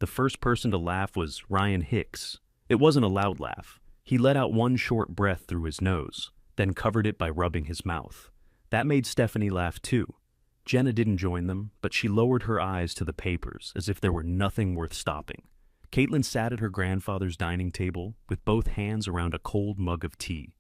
The first person to laugh was Ryan Hicks. It wasn't a loud laugh. He let out one short breath through his nose, then covered it by rubbing his mouth. That made Stephanie laugh too. Jenna didn't join them, but she lowered her eyes to the papers as if there were nothing worth stopping. Caitlin sat at her grandfather's dining table with both hands around a cold mug of tea.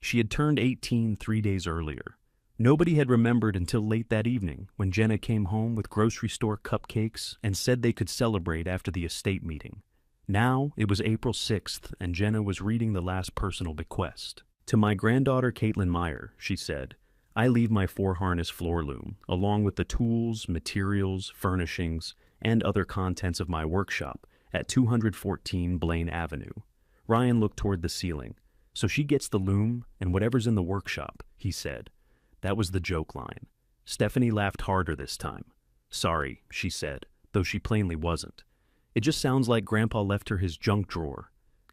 She had turned 18 3 days earlier. Nobody had remembered until late that evening when Jenna came home with grocery store cupcakes and said they could celebrate after the estate meeting. Now it was April 6th and Jenna was reading the last personal bequest. "To my granddaughter Caitlin Meyer," she said, "I leave my 4-harness floor loom, along with the tools, materials, furnishings, and other contents of my workshop at 214 Blaine Avenue." Ryan looked toward the ceiling. "So she gets the loom and whatever's in the workshop," he said. That was the joke line. Stephanie laughed harder this time. "Sorry," she said, though she plainly wasn't. "It just sounds like Grandpa left her his junk drawer."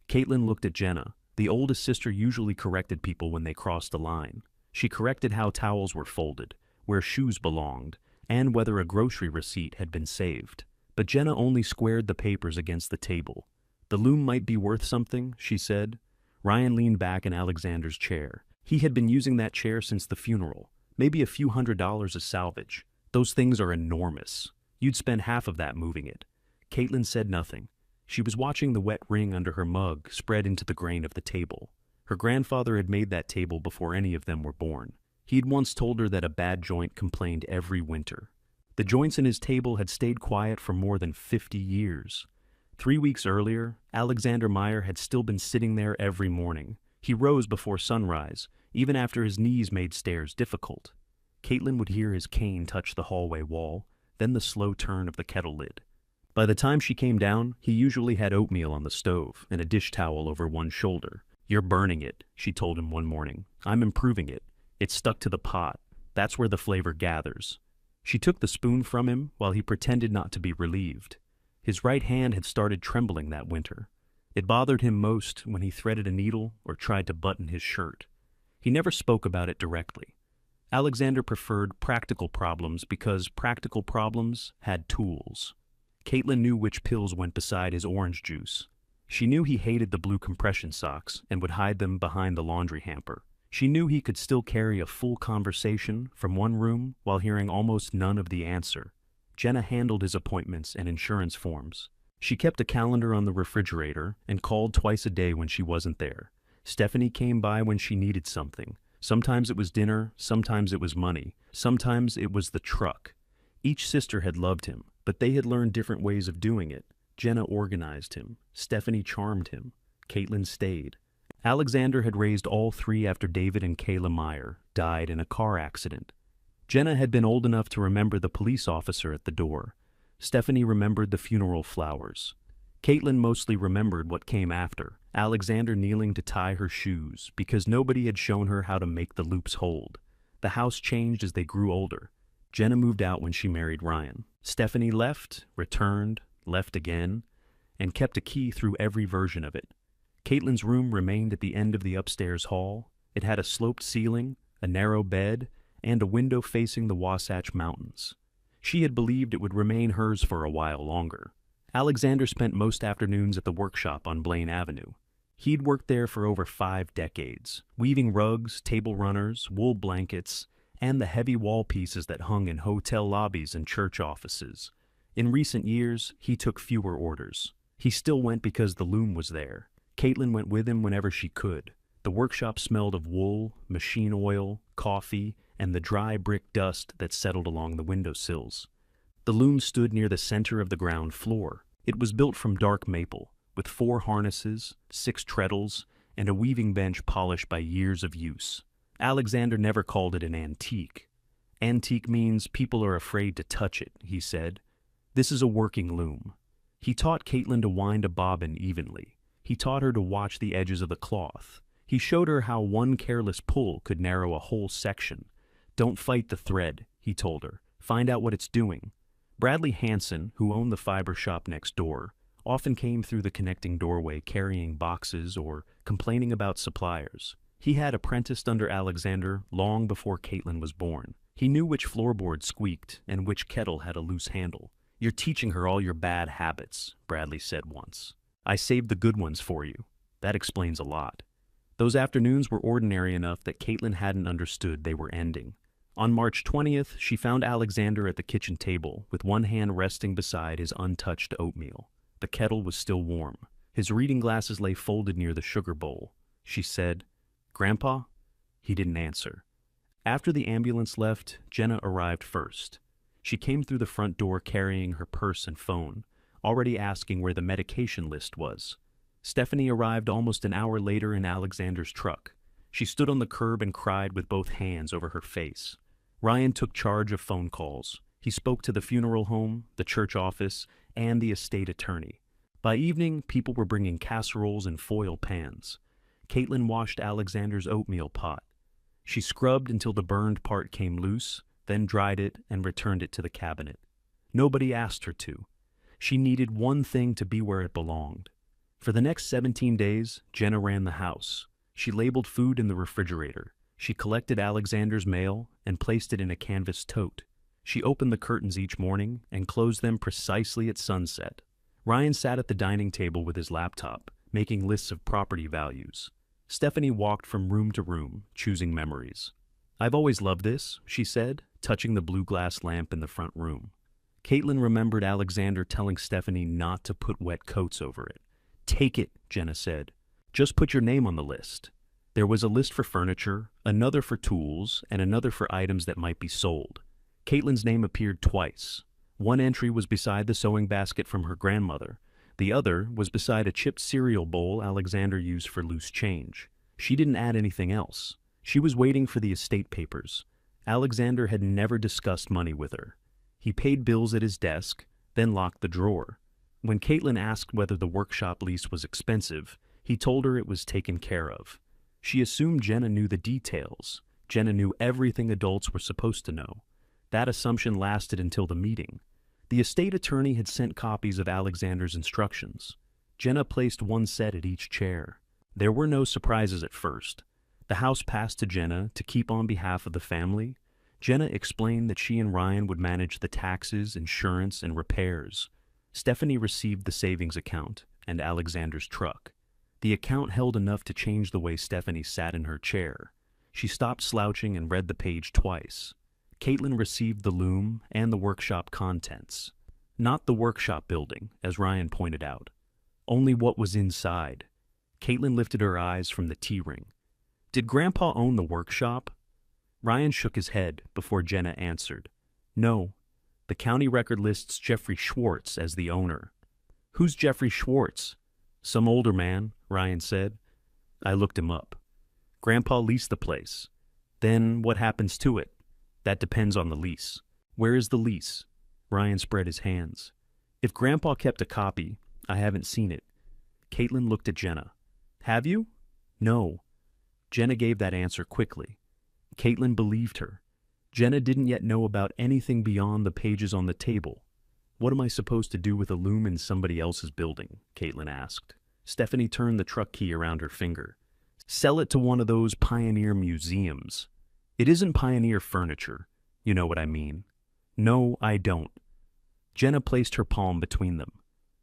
Caitlin looked at Jenna. The oldest sister usually corrected people when they crossed the line. She corrected how towels were folded, where shoes belonged, and whether a grocery receipt had been saved. But Jenna only squared the papers against the table. "The loom might be worth something," she said. Ryan leaned back in Alexander's chair. He had been using that chair since the funeral. Maybe a few $100s as salvage. Those things are enormous. You'd spend half of that moving it. Caitlin said nothing. She was watching the wet ring under her mug spread into the grain of the table. Her grandfather had made that table before any of them were born. He'd once told her that a bad joint complained every winter. The joints in his table had stayed quiet for more than 50 years. 3 weeks earlier, Alexander Meyer had still been sitting there every morning. He rose before sunrise, even after his knees made stairs difficult. Caitlin would hear his cane touch the hallway wall, then the slow turn of the kettle lid. By the time she came down, he usually had oatmeal on the stove and a dish towel over one shoulder. "You're burning it," she told him one morning. "I'm improving it. It's stuck to the pot. That's where the flavor gathers." She took the spoon from him while he pretended not to be relieved. His right hand had started trembling that winter. It bothered him most when he threaded a needle or tried to button his shirt. He never spoke about it directly. Alexander preferred practical problems because practical problems had tools. Caitlin knew which pills went beside his orange juice. She knew he hated the blue compression socks and would hide them behind the laundry hamper. She knew he could still carry a full conversation from one room while hearing almost none of the answer. Jenna handled his appointments and insurance forms. She kept a calendar on the refrigerator and called twice a day when she wasn't there. Stephanie came by when she needed something. Sometimes it was dinner, sometimes it was money, sometimes it was the truck. Each sister had loved him, but they had learned different ways of doing it. Jenna organized him. Stephanie charmed him. Caitlin stayed. Alexander had raised all three after David and Kayla Meyer died in a car accident. Jenna had been old enough to remember the police officer at the door. Stephanie remembered the funeral flowers. Caitlin mostly remembered what came after, Alexander kneeling to tie her shoes because nobody had shown her how to make the loops hold. The house changed as they grew older. Jenna moved out when she married Ryan. Stephanie left, returned, left again, and kept a key through every version of it. Caitlin's room remained at the end of the upstairs hall. It had a sloped ceiling, a narrow bed, and a window facing the Wasatch Mountains. She had believed it would remain hers for a while longer. Alexander spent most afternoons at the workshop on Blaine Avenue. He'd worked there for over 5 decades, weaving rugs, table runners, wool blankets, and the heavy wall pieces that hung in hotel lobbies and church offices. In recent years, he took fewer orders. He still went because the loom was there. Caitlin went with him whenever she could. The workshop smelled of wool, machine oil, coffee, and the dry brick dust that settled along the windowsills. The loom stood near the center of the ground floor. It was built from dark maple, with 4 harnesses, 6 treadles, and a weaving bench polished by years of use. Alexander never called it an antique. "Antique means people are afraid to touch it," he said. "This is a working loom." He taught Caitlin to wind a bobbin evenly. He taught her to watch the edges of the cloth. He showed her how one careless pull could narrow a whole section. "Don't fight the thread," he told her. "Find out what it's doing." Bradley Hansen, who owned the fiber shop next door, often came through the connecting doorway carrying boxes or complaining about suppliers. He had apprenticed under Alexander long before Caitlin was born. He knew which floorboard squeaked and which kettle had a loose handle. "You're teaching her all your bad habits," Bradley said once. "I saved the good ones for you." That explains a lot. Those afternoons were ordinary enough that Caitlin hadn't understood they were ending. On March 20th, she found Alexander at the kitchen table, with one hand resting beside his untouched oatmeal. The kettle was still warm. His reading glasses lay folded near the sugar bowl. She said, "Grandpa?" He didn't answer. After the ambulance left, Jenna arrived first. She came through the front door carrying her purse and phone, already asking where the medication list was. Stephanie arrived almost an hour later in Alexander's truck. She stood on the curb and cried with both hands over her face. Ryan took charge of phone calls. He spoke to the funeral home, the church office, and the estate attorney. By evening, people were bringing casseroles and foil pans. Caitlin washed Alexander's oatmeal pot. She scrubbed until the burned part came loose, then dried it and returned it to the cabinet. Nobody asked her to. She needed one thing to be where it belonged. For the next 17 days, Jenna ran the house. She labeled food in the refrigerator. She collected Alexander's mail and placed it in a canvas tote. She opened the curtains each morning and closed them precisely at sunset. Ryan sat at the dining table with his laptop, making lists of property values. Stephanie walked from room to room, choosing memories. "I've always loved this," she said, touching the blue glass lamp in the front room. Caitlin remembered Alexander telling Stephanie not to put wet coats over it. "Take it," Jenna said. "Just put your name on the list." There was a list for furniture, another for tools, and another for items that might be sold. Caitlin's name appeared twice. One entry was beside the sewing basket from her grandmother. The other was beside a chipped cereal bowl Alexander used for loose change. She didn't add anything else. She was waiting for the estate papers. Alexander had never discussed money with her. He paid bills at his desk, then locked the drawer. When Caitlin asked whether the workshop lease was expensive, he told her it was taken care of. She assumed Jenna knew the details. Jenna knew everything adults were supposed to know. That assumption lasted until the meeting. The estate attorney had sent copies of Alexander's instructions. Jenna placed one set at each chair. There were no surprises at first. The house passed to Jenna to keep on behalf of the family. Jenna explained that she and Ryan would manage the taxes, insurance, and repairs. Stephanie received the savings account and Alexander's truck. The account held enough to change the way Stephanie sat in her chair. She stopped slouching and read the page twice. Caitlin received the loom and the workshop contents. Not the workshop building, as Ryan pointed out. Only what was inside. Caitlin lifted her eyes from the tea ring. "Did Grandpa own the workshop?" Ryan shook his head before Jenna answered. "No. The county record lists Jeffrey Schwartz as the owner." "Who's Jeffrey Schwartz?" "Some older man," Ryan said. "I looked him up. Grandpa leased the place. Then what happens to it? That depends on the lease." "Where is the lease?" Ryan spread his hands. "If Grandpa kept a copy, I haven't seen it." Caitlin looked at Jenna. "Have you?" "No." Jenna gave that answer quickly. Caitlin believed her. Jenna didn't yet know about anything beyond the pages on the table. "What am I supposed to do with a loom in somebody else's building?" Caitlin asked. Stephanie turned the truck key around her finger. "Sell it to one of those pioneer museums." "It isn't pioneer furniture. You know what I mean." "No, I don't." Jenna placed her palm between them.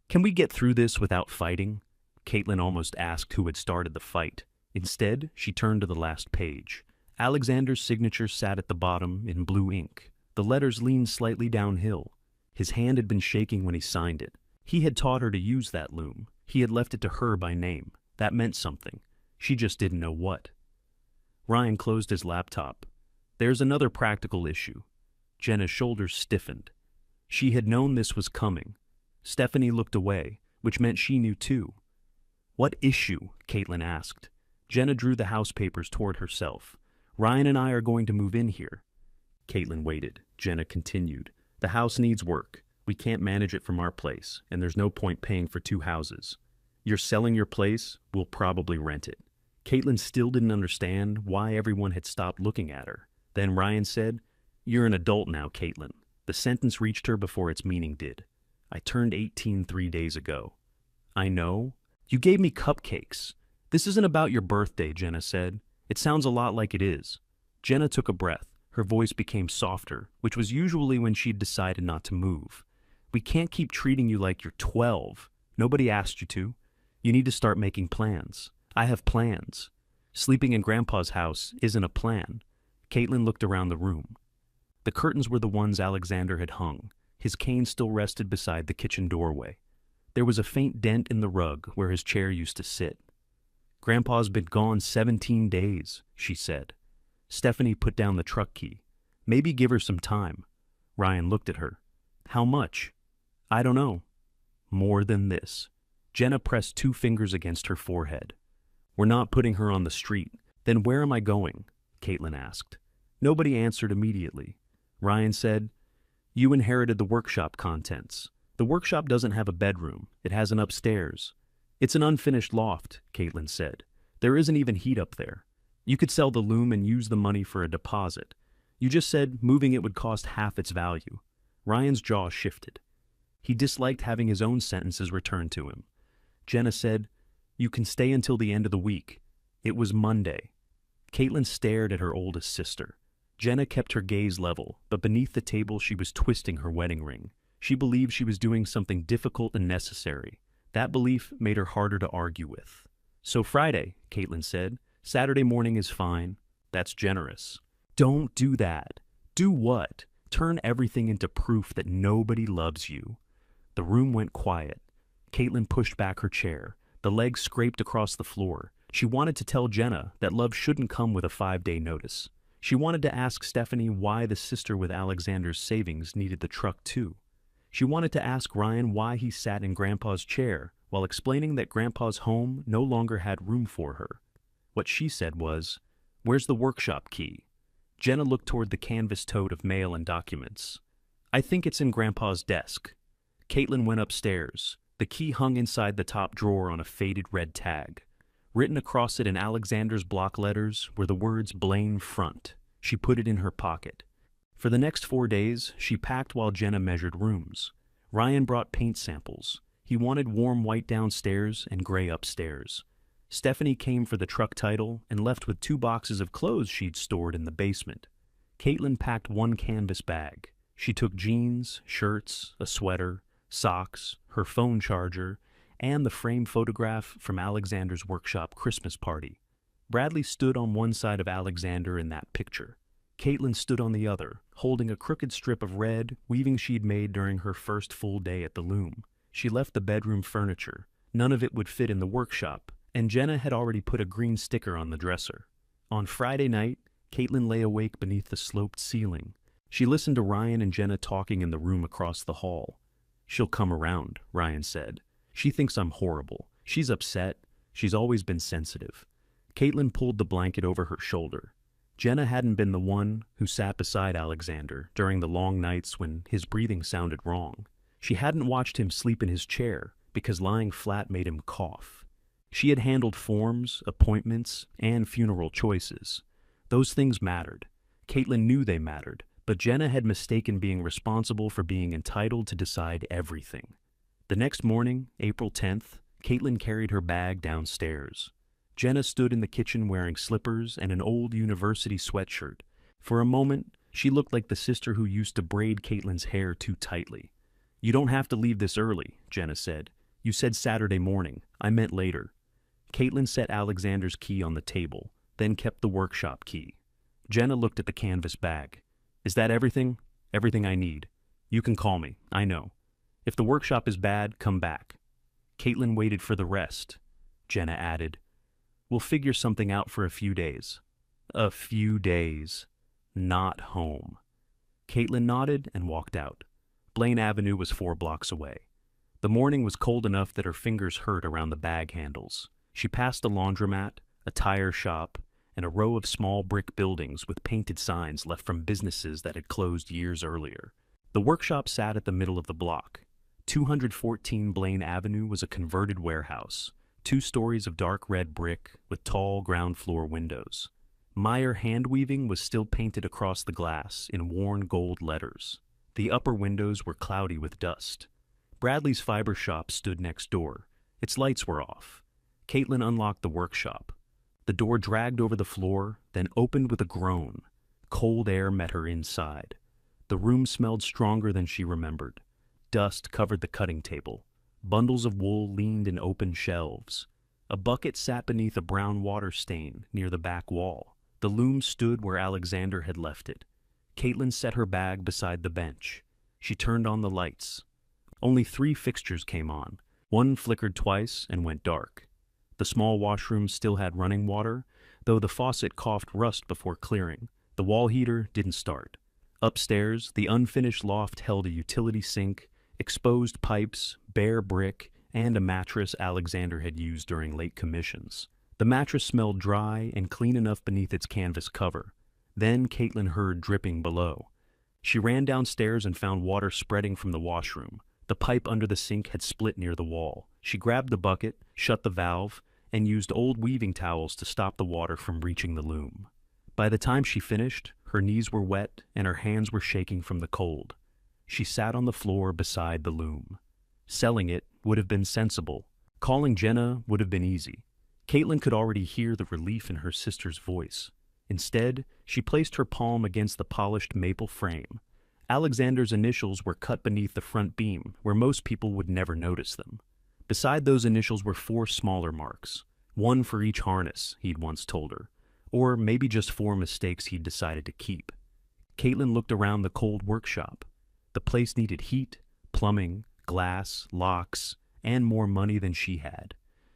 "Can we get through this without fighting?" Caitlin almost asked who had started the fight. Instead, she turned to the last page. Alexander's signature sat at the bottom in blue ink. The letters leaned slightly downhill. His hand had been shaking when he signed it. He had taught her to use that loom. He had left it to her by name. That meant something. She just didn't know what. Ryan closed his laptop. "There's another practical issue." Jenna's shoulders stiffened. She had known this was coming. Stephanie looked away, which meant she knew too. "What issue?" Caitlin asked. Jenna drew the house papers toward herself. "Ryan and I are going to move in here." Caitlin waited. Jenna continued. "The house needs work. We can't manage it from our place, and there's no point paying for two houses. You're selling your place, we'll probably rent it." Caitlin still didn't understand why everyone had stopped looking at her. Then Ryan said, "You're an adult now, Caitlin." The sentence reached her before its meaning did. "I turned 18 3 days ago." "I know. You gave me cupcakes." "This isn't about your birthday," Jenna said. "It sounds a lot like it is." Jenna took a breath. Her voice became softer, which was usually when she'd decided not to move. We can't keep treating you like you're 12. Nobody asked you to. You need to start making plans. I have plans. Sleeping in Grandpa's house isn't a plan. Caitlin looked around the room. The curtains were the ones Alexander had hung. His cane still rested beside the kitchen doorway. There was a faint dent in the rug where his chair used to sit. Grandpa's been gone 17 days, she said. Stephanie put down the truck key. Maybe give her some time. Ryan looked at her. How much? I don't know. More than this. Jenna pressed 2 fingers against her forehead. We're not putting her on the street. Then where am I going? Caitlin asked. Nobody answered immediately. Ryan said, You inherited the workshop contents. The workshop doesn't have a bedroom. It has an upstairs. It's an unfinished loft, Caitlin said. There isn't even heat up there. You could sell the loom and use the money for a deposit. You just said moving it would cost half its value. Ryan's jaw shifted. He disliked having his own sentences returned to him. Jenna said, You can stay until the end of the week. It was Monday. Caitlin stared at her oldest sister. Jenna kept her gaze level, but beneath the table she was twisting her wedding ring. She believed she was doing something difficult and necessary. That belief made her harder to argue with. So Friday, Caitlin said. Saturday morning is fine. That's generous. Don't do that. Do what? Turn everything into proof that nobody loves you. The room went quiet. Caitlin pushed back her chair. The legs scraped across the floor. She wanted to tell Jenna that love shouldn't come with a 5-day notice. She wanted to ask Stephanie why the sister with Alexander's savings needed the truck too. She wanted to ask Ryan why he sat in Grandpa's chair while explaining that Grandpa's home no longer had room for her. What she said was, Where's the workshop key? Jenna looked toward the canvas tote of mail and documents. I think it's in Grandpa's desk. Caitlin went upstairs. The key hung inside the top drawer on a faded red tag. Written across it in Alexander's block letters were the words Blaine Front. She put it in her pocket. For the next 4 days, she packed while Jenna measured rooms. Ryan brought paint samples. He wanted warm white downstairs and gray upstairs. Stephanie came for the truck title and left with 2 boxes of clothes she'd stored in the basement. Caitlin packed 1 canvas bag. She took jeans, shirts, a sweater, socks, her phone charger, and the framed photograph from Alexander's workshop Christmas party. Bradley stood on one side of Alexander in that picture. Caitlin stood on the other, holding a crooked strip of red weaving she'd made during her first full day at the loom. She left the bedroom furniture. None of it would fit in the workshop, and Jenna had already put a green sticker on the dresser. On Friday night, Caitlin lay awake beneath the sloped ceiling. She listened to Ryan and Jenna talking in the room across the hall. She'll come around, Ryan said. She thinks I'm horrible. She's upset. She's always been sensitive. Caitlin pulled the blanket over her shoulder. Jenna hadn't been the one who sat beside Alexander during the long nights when his breathing sounded wrong. She hadn't watched him sleep in his chair because lying flat made him cough. She had handled forms, appointments, and funeral choices. Those things mattered. Caitlin knew they mattered, but Jenna had mistaken being responsible for being entitled to decide everything. The next morning, April 10th, Caitlin carried her bag downstairs. Jenna stood in the kitchen wearing slippers and an old university sweatshirt. For a moment, she looked like the sister who used to braid Caitlin's hair too tightly. You don't have to leave this early, Jenna said. You said Saturday morning. I meant later. Caitlin set Alexander's key on the table, then kept the workshop key. Jenna looked at the canvas bag. Is that everything? Everything I need. You can call me, I know. If the workshop is bad, come back. Caitlin waited for the rest. Jenna added, We'll figure something out for a few days. A few days. Not home. Caitlin nodded and walked out. Blaine Avenue was 4 blocks away. The morning was cold enough that her fingers hurt around the bag handles. She passed a laundromat, a tire shop, and a row of small brick buildings with painted signs left from businesses that had closed years earlier. The workshop sat at the middle of the block. 214 Blaine Avenue was a converted warehouse, 2 stories of dark red brick with tall ground floor windows. Meyer hand weaving was still painted across the glass in worn gold letters. The upper windows were cloudy with dust. Bradley's fiber shop stood next door. Its lights were off. Caitlin unlocked the workshop. The door dragged over the floor, then opened with a groan. Cold air met her inside. The room smelled stronger than she remembered. Dust covered the cutting table. Bundles of wool leaned in open shelves. A bucket sat beneath a brown water stain near the back wall. The loom stood where Alexander had left it. Caitlin set her bag beside the bench. She turned on the lights. Only 3 fixtures came on. One flickered twice and went dark. The small washroom still had running water, though the faucet coughed rust before clearing. The wall heater didn't start. Upstairs, the unfinished loft held a utility sink, exposed pipes, bare brick, and a mattress Alexander had used during late commissions. The mattress smelled dry and clean enough beneath its canvas cover. Then Caitlin heard dripping below. She ran downstairs and found water spreading from the washroom. The pipe under the sink had split near the wall. She grabbed the bucket, shut the valve, and used old weaving towels to stop the water from reaching the loom. By the time she finished, her knees were wet and her hands were shaking from the cold. She sat on the floor beside the loom. Selling it would have been sensible. Calling Jenna would have been easy. Caitlin could already hear the relief in her sister's voice. Instead, she placed her palm against the polished maple frame. Alexander's initials were cut beneath the front beam, where most people would never notice them. Beside those initials were 4 smaller marks, one for each harness, he'd once told her, or maybe just 4 mistakes he'd decided to keep. Caitlin looked around the cold workshop. The place needed heat, plumbing, glass, locks, and more money than she had.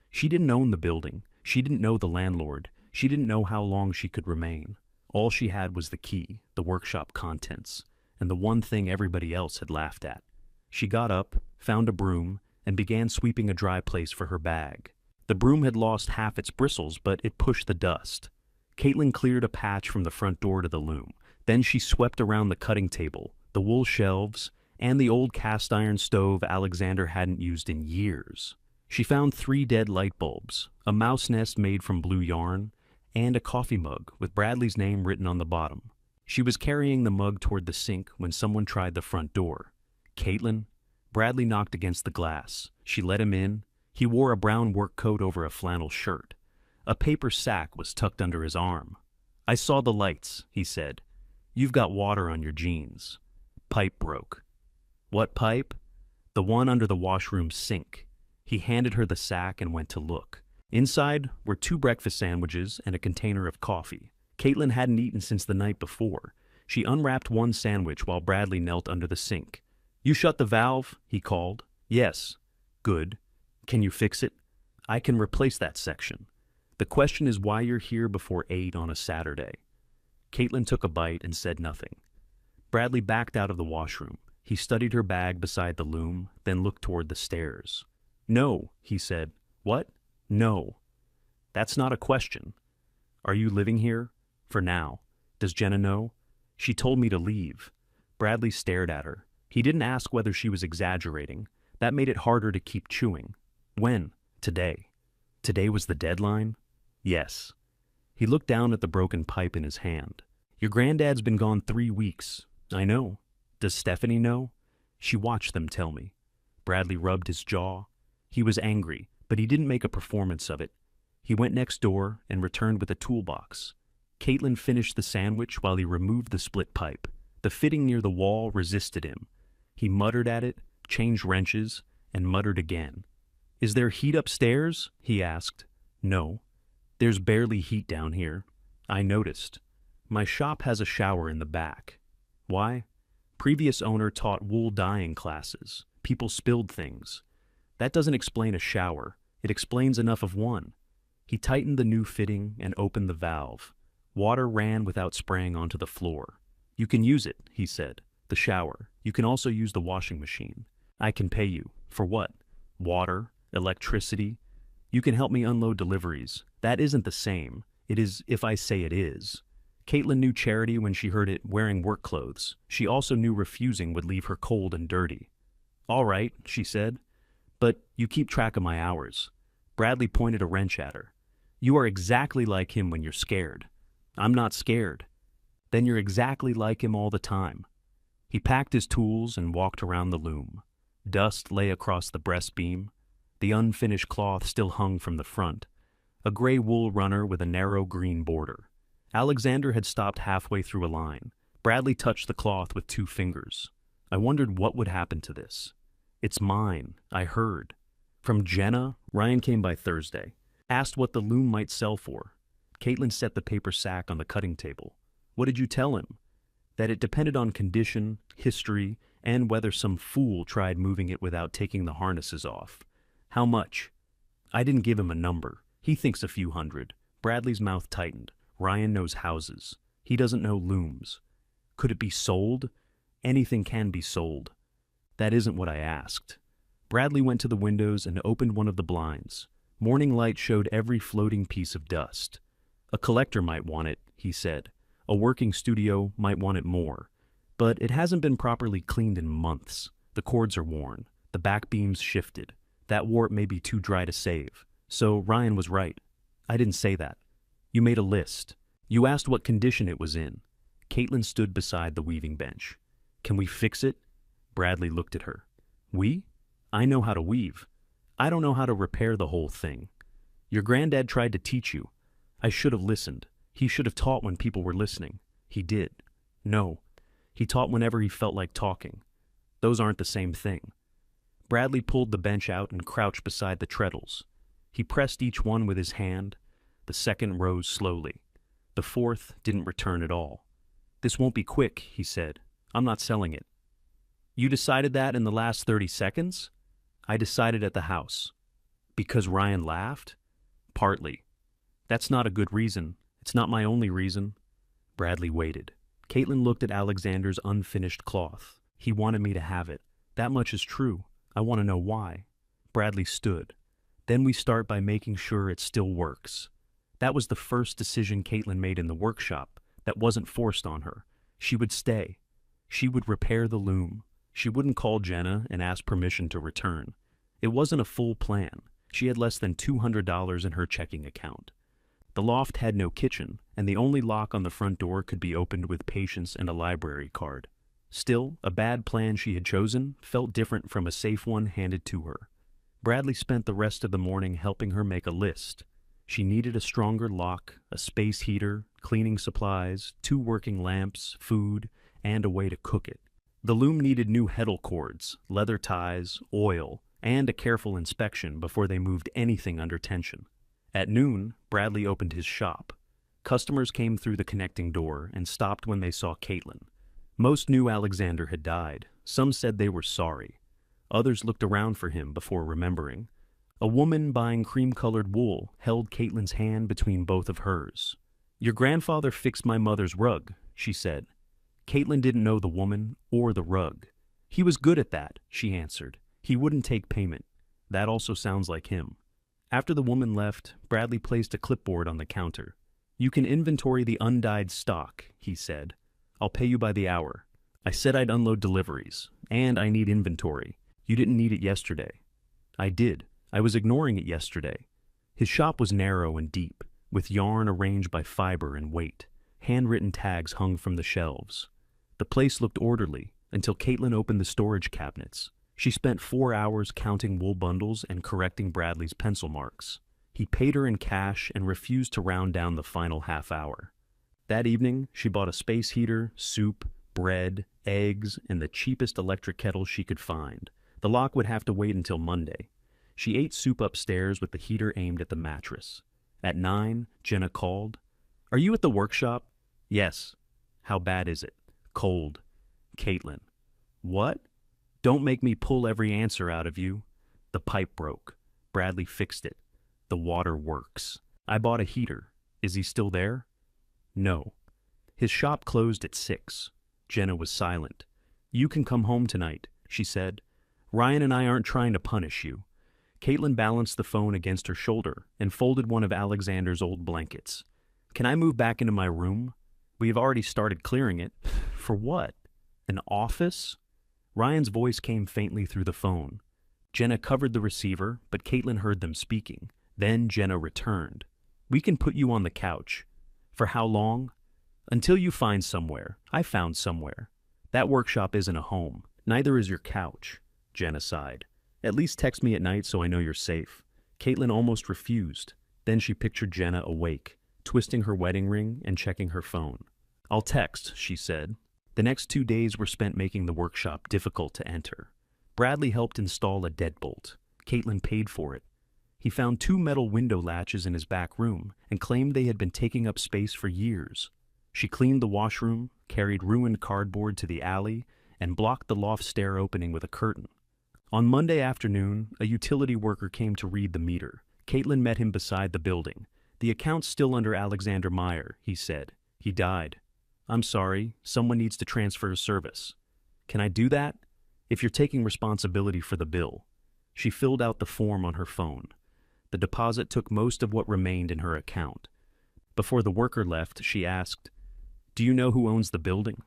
She didn't own the building. She didn't know the landlord. She didn't know how long she could remain. All she had was the key, the workshop contents, and the one thing everybody else had laughed at. She got up, found a broom, and began sweeping a dry place for her bag. The broom had lost half its bristles, but it pushed the dust. Caitlin cleared a patch from the front door to the loom. Then she swept around the cutting table, the wool shelves, and the old cast-iron stove Alexander hadn't used in years. She found 3 dead light bulbs, a mouse nest made from blue yarn, and a coffee mug with Bradley's name written on the bottom. She was carrying the mug toward the sink when someone tried the front door. Caitlin? Bradley knocked against the glass. She let him in. He wore a brown work coat over a flannel shirt. A paper sack was tucked under his arm. "I saw the lights," he said. "You've got water on your jeans." Pipe broke. "What pipe?" "The one under the washroom sink." He handed her the sack and went to look. Inside were 2 breakfast sandwiches and a container of coffee. Caitlin hadn't eaten since the night before. She unwrapped one sandwich while Bradley knelt under the sink. "You shut the valve?" he called. "Yes." "Good. Can you fix it?" "I can replace that section. The question is why you're here before 8 on a Saturday." Caitlin took a bite and said nothing. Bradley backed out of the washroom. He studied her bag beside the loom, then looked toward the stairs. "No," he said. "What?" "No." "That's not a question." "Are you living here?" "For now." "Does Jenna know?" "She told me to leave." Bradley stared at her. He didn't ask whether she was exaggerating. That made it harder to keep chewing. "When?" "Today." "Today was the deadline?" "Yes." He looked down at the broken pipe in his hand. "Your granddad's been gone 3 weeks." "I know." "Does Stephanie know?" "She watched them tell me." Bradley rubbed his jaw. He was angry, but he didn't make a performance of it. He went next door and returned with a toolbox. Caitlin finished the sandwich while he removed the split pipe. The fitting near the wall resisted him. He muttered at it, changed wrenches, and muttered again. "Is there heat upstairs?" he asked. "No." "There's barely heat down here." "I noticed." "My shop has a shower in the back." "Why?" "Previous owner taught wool dyeing classes. People spilled things." "That doesn't explain a shower. It explains enough of one." He tightened the new fitting and opened the valve. Water ran without spraying onto the floor. "You can use it," he said. "The shower. You can also use the washing machine. I can pay you." "For what?" "Water, electricity. You can help me unload deliveries." "That isn't the same." "It is if I say it is." Caitlin knew charity when she heard it wearing work clothes. She also knew refusing would leave her cold and dirty. "All right," she said. "But you keep track of my hours." Bradley pointed a wrench at her. "You are exactly like him when you're scared." "I'm not scared." "Then you're exactly like him all the time." He packed his tools and walked around the loom. Dust lay across the breastbeam. The unfinished cloth still hung from the front. A gray wool runner with a narrow green border. Alexander had stopped halfway through a line. Bradley touched the cloth with 2 fingers. I wondered what would happen to this. It's mine, I heard. From Jenna, Ryan came by Thursday. Asked what the loom might sell for. Caitlin set the paper sack on the cutting table. What did you tell him? That it depended on condition, history, and whether some fool tried moving it without taking the harnesses off. How much? I didn't give him a number. He thinks a few hundred. Bradley's mouth tightened. Ryan knows houses. He doesn't know looms. Could it be sold? Anything can be sold. That isn't what I asked. Bradley went to the windows and opened one of the blinds. Morning light showed every floating piece of dust. A collector might want it, he said. A working studio might want it more. But it hasn't been properly cleaned in months. The cords are worn. The back beams shifted. That warp may be too dry to save. So Ryan was right. I didn't say that. You made a list. You asked what condition it was in. Caitlin stood beside the weaving bench. Can we fix it? Bradley looked at her. We? I know how to weave. I don't know how to repair the whole thing. Your granddad tried to teach you. I should have listened. He should have taught when people were listening. He did. No. He taught whenever he felt like talking. Those aren't the same thing. Bradley pulled the bench out and crouched beside the treadles. He pressed each one with his hand. The second rose slowly. The fourth didn't return at all. This won't be quick, he said. I'm not selling it. You decided that in the last 30 seconds? I decided at the house. Because Ryan laughed? Partly. That's not a good reason. It's not my only reason. Bradley waited. Caitlin looked at Alexander's unfinished cloth. He wanted me to have it. That much is true. I want to know why. Bradley stood. Then we start by making sure it still works. That was the first decision Caitlin made in the workshop. That wasn't forced on her. She would stay. She would repair the loom. She wouldn't call Jenna and ask permission to return. It wasn't a full plan. She had less than $200 in her checking account. The loft had no kitchen, and the only lock on the front door could be opened with patience and a library card. Still, a bad plan she had chosen felt different from a safe one handed to her. Bradley spent the rest of the morning helping her make a list. She needed a stronger lock, a space heater, cleaning supplies, 2 working lamps, food, and a way to cook it. The loom needed new heddle cords, leather ties, oil, and a careful inspection before they moved anything under tension. At noon, Bradley opened his shop. Customers came through the connecting door and stopped when they saw Caitlin. Most knew Alexander had died. Some said they were sorry. Others looked around for him before remembering. A woman buying cream-colored wool held Caitlin's hand between both of hers. Your grandfather fixed my mother's rug, she said. Caitlin didn't know the woman or the rug. He was good at that, she answered. He wouldn't take payment. That also sounds like him. After the woman left, Bradley placed a clipboard on the counter. You can inventory the undyed stock, he said. I'll pay you by the hour. I said I'd unload deliveries, and I need inventory. You didn't need it yesterday. I did. I was ignoring it yesterday. His shop was narrow and deep, with yarn arranged by fiber and weight. Handwritten tags hung from the shelves. The place looked orderly until Caitlin opened the storage cabinets. She spent 4 hours counting wool bundles and correcting Bradley's pencil marks. He paid her in cash and refused to round down the final half hour. That evening, she bought a space heater, soup, bread, eggs, and the cheapest electric kettle she could find. The lock would have to wait until Monday. She ate soup upstairs with the heater aimed at the mattress. At 9, Jenna called. Are you at the workshop? Yes. How bad is it? Cold. Caitlin. What? Don't make me pull every answer out of you. The pipe broke. Bradley fixed it. The water works. I bought a heater. Is he still there? No. His shop closed at 6. Jenna was silent. You can come home tonight, she said. Ryan and I aren't trying to punish you. Caitlin balanced the phone against her shoulder and folded one of Alexander's old blankets. Can I move back into my room? We have already started clearing it. For what? An office? Ryan's voice came faintly through the phone. Jenna covered the receiver, but Caitlin heard them speaking. Then Jenna returned. We can put you on the couch. For how long? Until you find somewhere. I found somewhere. That workshop isn't a home. Neither is your couch. Jenna sighed. At least text me at night so I know you're safe. Caitlin almost refused. Then she pictured Jenna awake, twisting her wedding ring and checking her phone. I'll text, she said. The next 2 days were spent making the workshop difficult to enter. Bradley helped install a deadbolt. Caitlin paid for it. He found 2 metal window latches in his back room and claimed they had been taking up space for years. She cleaned the washroom, carried ruined cardboard to the alley, and blocked the loft stair opening with a curtain. On Monday afternoon, a utility worker came to read the meter. Caitlin met him beside the building. "The account's still under Alexander Meyer," he said. "He died." "I'm sorry, someone needs to transfer service." "Can I do that?" "If you're taking responsibility for the bill." She filled out the form on her phone. The deposit took most of what remained in her account. Before the worker left, she asked, "Do you know who owns the building?"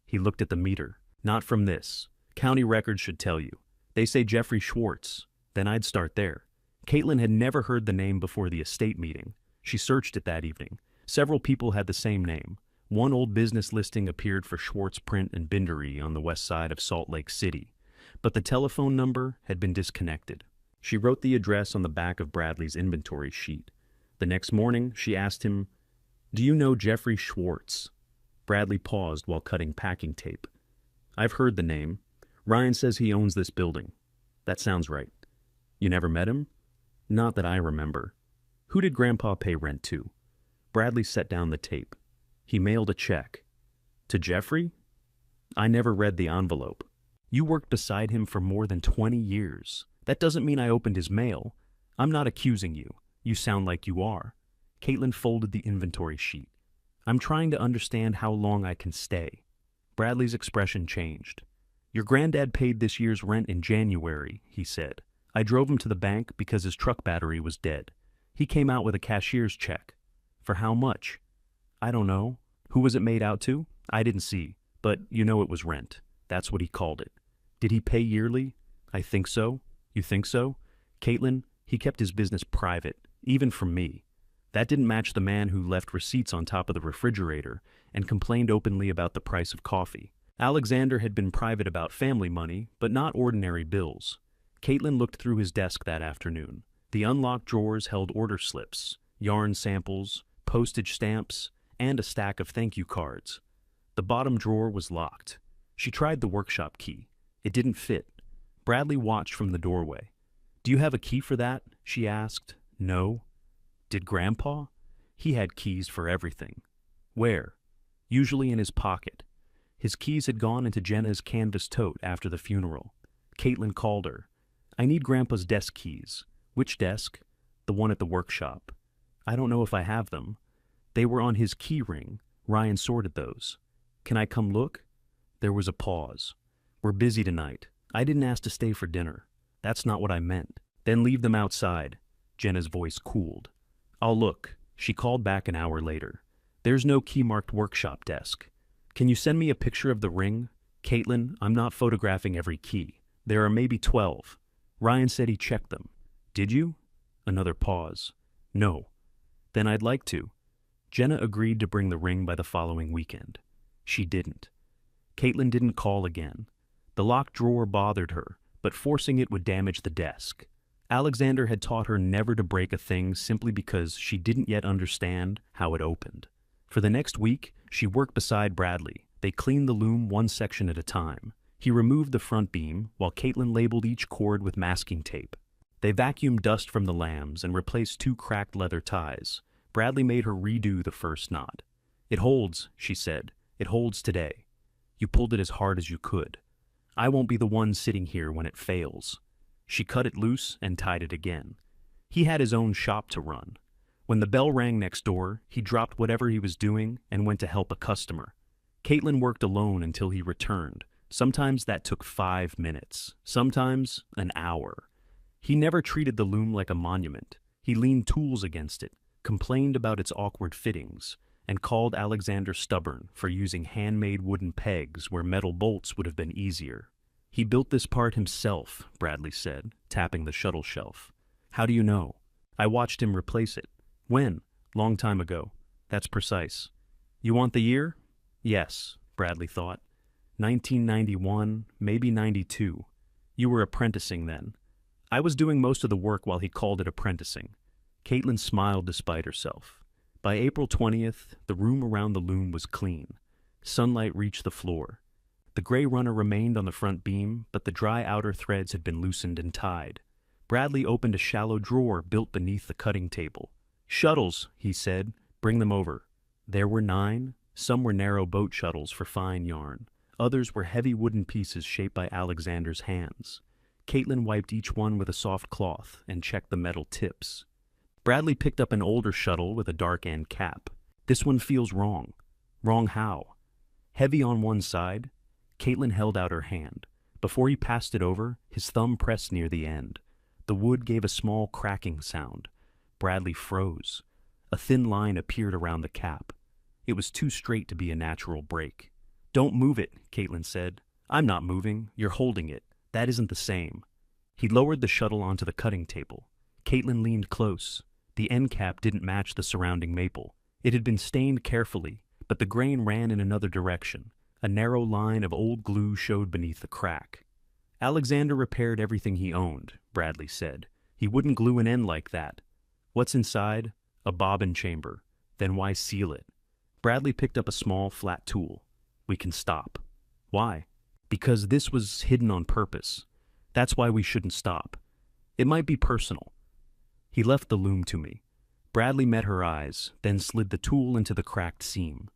He looked at the meter. "Not from this. County records should tell you. They say Jeffrey Schwartz." Then I'd start there. Caitlin had never heard the name before the estate meeting. She searched it that evening. Several people had the same name. One old business listing appeared for Schwartz Print and Bindery on the west side of Salt Lake City, but the telephone number had been disconnected. She wrote the address on the back of Bradley's inventory sheet. The next morning, she asked him, "Do you know Jeffrey Schwartz?" Bradley paused while cutting packing tape. "I've heard the name. Ryan says he owns this building." "That sounds right." "You never met him?" "Not that I remember." "Who did Grandpa pay rent to?" Bradley set down the tape. "He mailed a check." "To Jeffrey?" "I never read the envelope." "You worked beside him for more than 20 years. That doesn't mean I opened his mail. I'm not accusing you. You sound like you are." Caitlin folded the inventory sheet. "I'm trying to understand how long I can stay." Bradley's expression changed. "Your granddad paid this year's rent in January," he said. "I drove him to the bank because his truck battery was dead. He came out with a cashier's check." "For how much?" "I don't know." "Who was it made out to?" "I didn't see, but you know it was rent. That's what he called it." "Did he pay yearly?" "I think so." "You think so?" "Caitlin, he kept his business private, even from me. That didn't match the man who left receipts on top of the refrigerator and complained openly about the price of coffee. Alexander had been private about family money, but not ordinary bills." Caitlin looked through his desk that afternoon. The unlocked drawers held order slips, yarn samples, postage stamps, and a stack of thank you cards. The bottom drawer was locked. She tried the workshop key. It didn't fit. Bradley watched from the doorway. "Do you have a key for that?" she asked. "No." "Did Grandpa?" "He had keys for everything." "Where?" "Usually in his pocket." His keys had gone into Jenna's canvas tote after the funeral. Caitlin called her. "I need Grandpa's desk keys." "Which desk?" "The one at the workshop." "I don't know if I have them." "They were on his key ring. Ryan sorted those." "Can I come look?" There was a pause. "We're busy tonight. I didn't ask to stay for dinner." "That's not what I meant." "Then leave them outside." Jenna's voice cooled. "I'll look." She called back an hour later. "There's no key-marked workshop desk." "Can you send me a picture of the ring?" "Caitlin, I'm not photographing every key. There are maybe 12. Ryan said he checked them." "Did you?" Another pause. "No." "Then I'd like to." Jenna agreed to bring the ring by the following weekend. She didn't. Caitlin didn't call again. The locked drawer bothered her, but forcing it would damage the desk. Alexander had taught her never to break a thing simply because she didn't yet understand how it opened. For the next week, she worked beside Bradley. They cleaned the loom one section at a time. He removed the front beam, while Caitlin labeled each cord with masking tape. They vacuumed dust from the lambs and replaced 2 cracked leather ties. Bradley made her redo the first knot. "It holds," she said. "It holds today. You pulled it as hard as you could. I won't be the one sitting here when it fails." She cut it loose and tied it again. He had his own shop to run. When the bell rang next door, he dropped whatever he was doing and went to help a customer. Caitlin worked alone until he returned. Sometimes that took 5 minutes, sometimes an hour. He never treated the loom like a monument. He leaned tools against it, complained about its awkward fittings, and called Alexander stubborn for using handmade wooden pegs where metal bolts would have been easier. "He built this part himself," Bradley said, tapping the shuttle shelf. "How do you know?" "I watched him replace it." "When?" "Long time ago." "That's precise." "You want the year?" "Yes," Bradley thought. 1991, maybe 92. "You were apprenticing then." "I was doing most of the work while he called it apprenticing." Caitlin smiled despite herself. By April 20th, the room around the loom was clean. Sunlight reached the floor. The gray runner remained on the front beam, but the dry outer threads had been loosened and tied. Bradley opened a shallow drawer built beneath the cutting table. "Shuttles," he said. "Bring them over." There were 9. Some were narrow boat shuttles for fine yarn. Others were heavy wooden pieces shaped by Alexander's hands. Caitlin wiped each one with a soft cloth and checked the metal tips. Bradley picked up an older shuttle with a dark end cap. "This one feels wrong." "Wrong how?" "Heavy on one side." Caitlin held out her hand. Before he passed it over, his thumb pressed near the end. The wood gave a small cracking sound. Bradley froze. A thin line appeared around the cap. It was too straight to be a natural break. "Don't move it," Caitlin said. "I'm not moving. You're holding it. That isn't the same." He lowered the shuttle onto the cutting table. Caitlin leaned close. The end cap didn't match the surrounding maple. It had been stained carefully, but the grain ran in another direction. A narrow line of old glue showed beneath the crack. "Alexander repaired everything he owned," Bradley said. "He wouldn't glue an end like that." "What's inside?" "A bobbin chamber." "Then why seal it?" Bradley picked up a small, flat tool. "We can stop." "Why?" "Because this was hidden on purpose. That's why we shouldn't stop. It might be personal." He left the loom to me. Bradley met her eyes, then slid the tool into the cracked seam.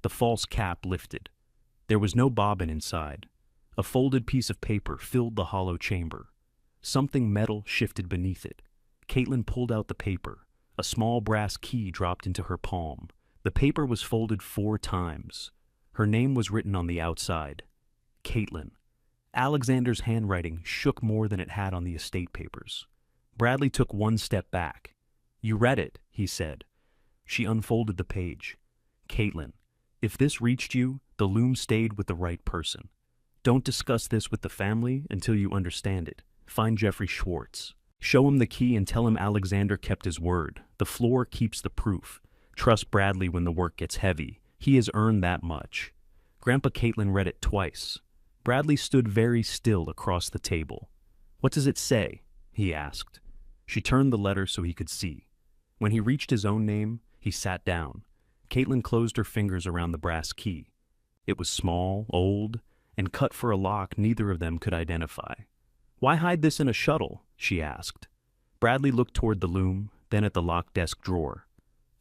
The false cap lifted. There was no bobbin inside. A folded piece of paper filled the hollow chamber. Something metal shifted beneath it. Caitlin pulled out the paper. A small brass key dropped into her palm. The paper was folded 4 times. Her name was written on the outside. Caitlin. Alexander's handwriting shook more than it had on the estate papers. Bradley took 1 step back. "You read it," he said. She unfolded the page. "Caitlin, if this reached you, the loom stayed with the right person. Don't discuss this with the family until you understand it. Find Jeffrey Schwartz. Show him the key and tell him Alexander kept his word. The floor keeps the proof. Trust Bradley when the work gets heavy. He has earned that much." Grandpa Caitlin read it twice. Bradley stood very still across the table. "What does it say?" he asked. She turned the letter so he could see. When he reached his own name, he sat down. Caitlin closed her fingers around the brass key. It was small, old, and cut for a lock neither of them could identify. "Why hide this in a shuttle?" she asked. Bradley looked toward the loom, then at the locked desk drawer.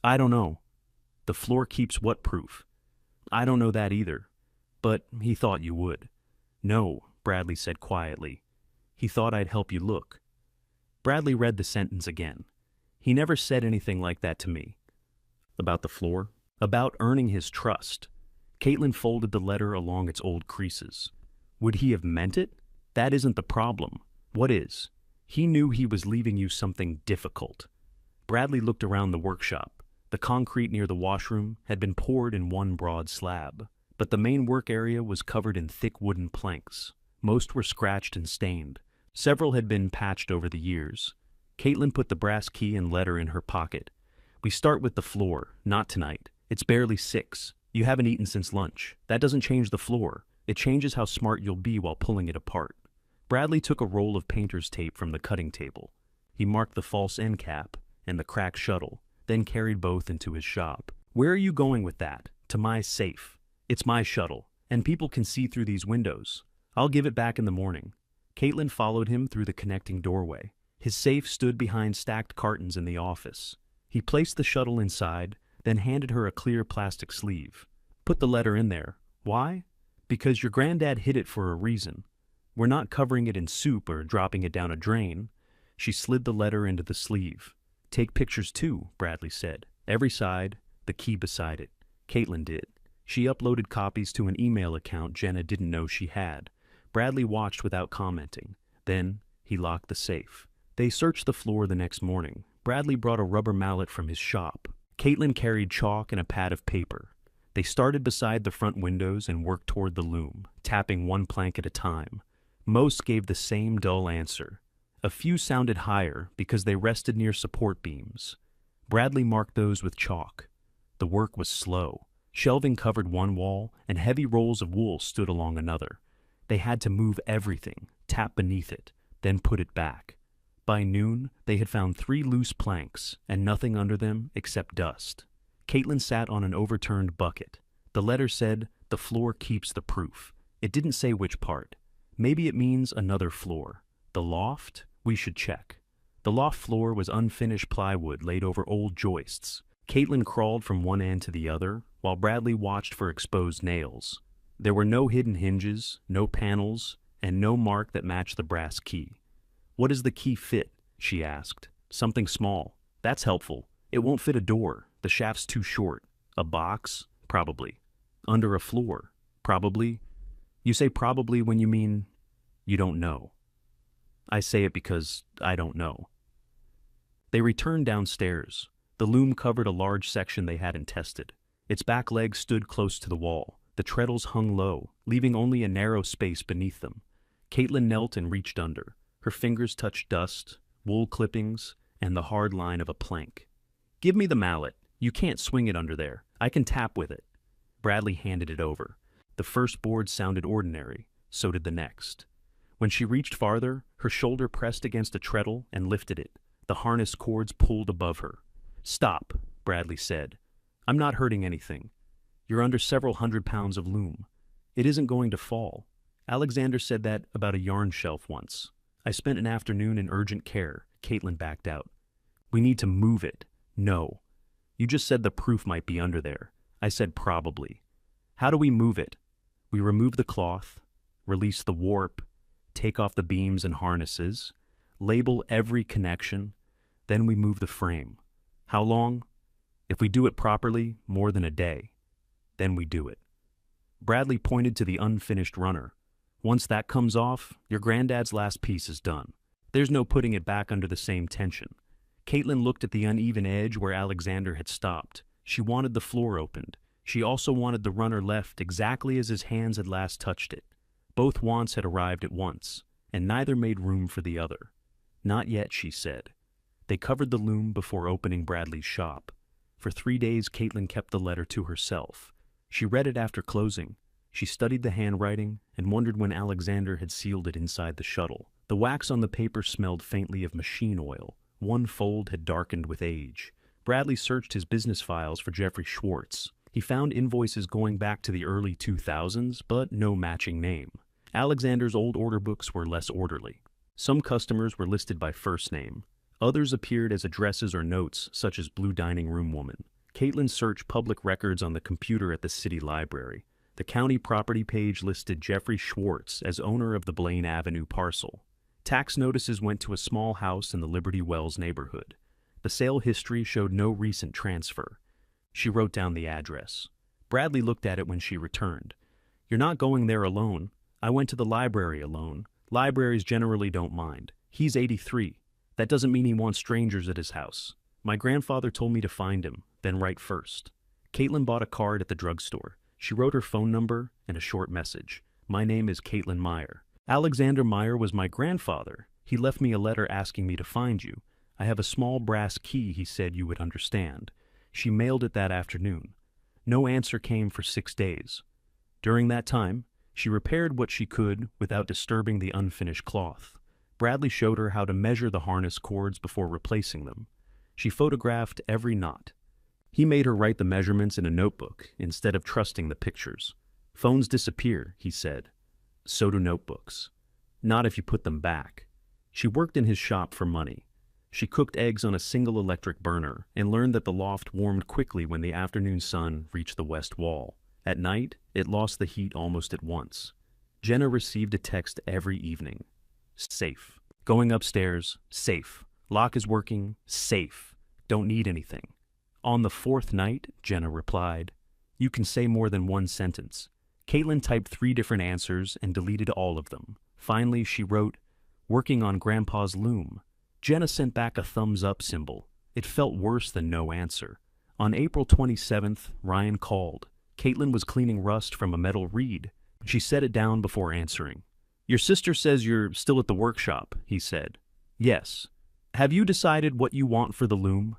"I don't know." "The floor keeps what proof?" "I don't know that either. But he thought you would." "No," Bradley said quietly. "He thought I'd help you look." Bradley read the sentence again. "He never said anything like that to me." "About the floor?" "About earning his trust." Caitlin folded the letter along its old creases. "Would he have meant it? That isn't the problem. What is? He knew he was leaving you something difficult." Bradley looked around the workshop. The concrete near the washroom had been poured in one broad slab, but the main work area was covered in thick wooden planks. Most were scratched and stained. Several had been patched over the years. Caitlin put the brass key and letter in her pocket. "We start with the floor, not tonight. It's barely 6. You haven't eaten since lunch. That doesn't change the floor. It changes how smart you'll be while pulling it apart." Bradley took a roll of painter's tape from the cutting table. He marked the false end cap and the cracked shuttle, then carried both into his shop. "Where are you going with that?" "To my safe. It's my shuttle, and people can see through these windows. I'll give it back in the morning." Caitlin followed him through the connecting doorway. His safe stood behind stacked cartons in the office. He placed the shuttle inside, then handed her a clear plastic sleeve. "Put the letter in there." "Why?" "Because your granddad hid it for a reason. We're not covering it in soup or dropping it down a drain." She slid the letter into the sleeve. "Take pictures too," Bradley said. "Every side, the key beside it." Caitlin did. She uploaded copies to an email account Jenna didn't know she had. Bradley watched without commenting. Then he locked the safe. They searched the floor the next morning. Bradley brought a rubber mallet from his shop. Caitlin carried chalk and a pad of paper. They started beside the front windows and worked toward the loom, tapping one plank at a time. Most gave the same dull answer. A few sounded higher because they rested near support beams. Bradley marked those with chalk. The work was slow. Shelving covered one wall, and heavy rolls of wool stood along another. They had to move everything, tap beneath it, then put it back. By noon, they had found 3 loose planks, and nothing under them except dust. Caitlin sat on an overturned bucket. The letter said, "The floor keeps the proof." It didn't say which part. Maybe it means another floor. The loft? We should check. The loft floor was unfinished plywood laid over old joists. Caitlin crawled from one end to the other, while Bradley watched for exposed nails. There were no hidden hinges, no panels, and no mark that matched the brass key. "What does the key fit?" she asked. "Something small. That's helpful. It won't fit a door. The shaft's too short. A box? Probably. Under a floor? Probably. You say probably when you mean you don't know." "I say it because I don't know." They returned downstairs. The loom covered a large section they hadn't tested. Its back legs stood close to the wall. The treadles hung low, leaving only a narrow space beneath them. Caitlin knelt and reached under. Her fingers touched dust, wool clippings, and the hard line of a plank. "Give me the mallet. You can't swing it under there. I can tap with it." Bradley handed it over. The first board sounded ordinary, so did the next. When she reached farther, her shoulder pressed against a treadle and lifted it. The harness cords pulled above her. "Stop," Bradley said. "I'm not hurting anything. You're under several 100 pounds of loom. It isn't going to fall. Alexander said that about a yarn shelf once. I spent an afternoon in urgent care." Caitlin backed out. "We need to move it." "No. You just said the proof might be under there." "I said probably." "How do we move it?" "We remove the cloth, release the warp, take off the beams and harnesses, label every connection, then we move the frame." "How long?" "If we do it properly, more than a day. Then we do it." Bradley pointed to the unfinished runner. "Once that comes off, your granddad's last piece is done. There's no putting it back under the same tension." Caitlin looked at the uneven edge where Alexander had stopped. She wanted the floor opened. She also wanted the runner left exactly as his hands had last touched it. Both wants had arrived at once, and neither made room for the other. "Not yet," she said. They covered the loom before opening Bradley's shop. For 3 days, Caitlin kept the letter to herself. She read it after closing. She studied the handwriting and wondered when Alexander had sealed it inside the shuttle. The wax on the paper smelled faintly of machine oil. One fold had darkened with age. Bradley searched his business files for Jeffrey Schwartz. He found invoices going back to the early 2000s, but no matching name. Alexander's old order books were less orderly. Some customers were listed by first name. Others appeared as addresses or notes, such as Blue Dining Room Woman. Caitlin searched public records on the computer at the city library. The county property page listed Jeffrey Schwartz as owner of the Blaine Avenue parcel. Tax notices went to a small house in the Liberty Wells neighborhood. The sale history showed no recent transfer. She wrote down the address. Bradley looked at it when she returned. "You're not going there alone. I went to the library alone. Libraries generally don't mind. He's 83. That doesn't mean he wants strangers at his house. My grandfather told me to find him, then write first." Caitlin bought a card at the drugstore. She wrote her phone number and a short message. "My name is Caitlin Meyer. Alexander Meyer was my grandfather. He left me a letter asking me to find you. I have a small brass key he said you would understand." She mailed it that afternoon. No answer came for 6 days. During that time, she repaired what she could without disturbing the unfinished cloth. Bradley showed her how to measure the harness cords before replacing them. She photographed every knot. He made her write the measurements in a notebook instead of trusting the pictures. "Phones disappear," he said. "So do notebooks. Not if you put them back." She worked in his shop for money. She cooked eggs on a single electric burner and learned that the loft warmed quickly when the afternoon sun reached the west wall. At night, it lost the heat almost at once. Jenna received a text every evening. "Safe. Going upstairs. Safe. Lock is working. Safe. Don't need anything." On the 4th night, Jenna replied, "You can say more than one sentence." Caitlin typed 3 different answers and deleted all of them. Finally, she wrote, "Working on Grandpa's loom." Jenna sent back a thumbs-up symbol. It felt worse than no answer. On April 27th, Ryan called. Caitlin was cleaning rust from a metal reed. She set it down before answering. "Your sister says you're still at the workshop," he said. "Yes. Have you decided what you want for the loom?"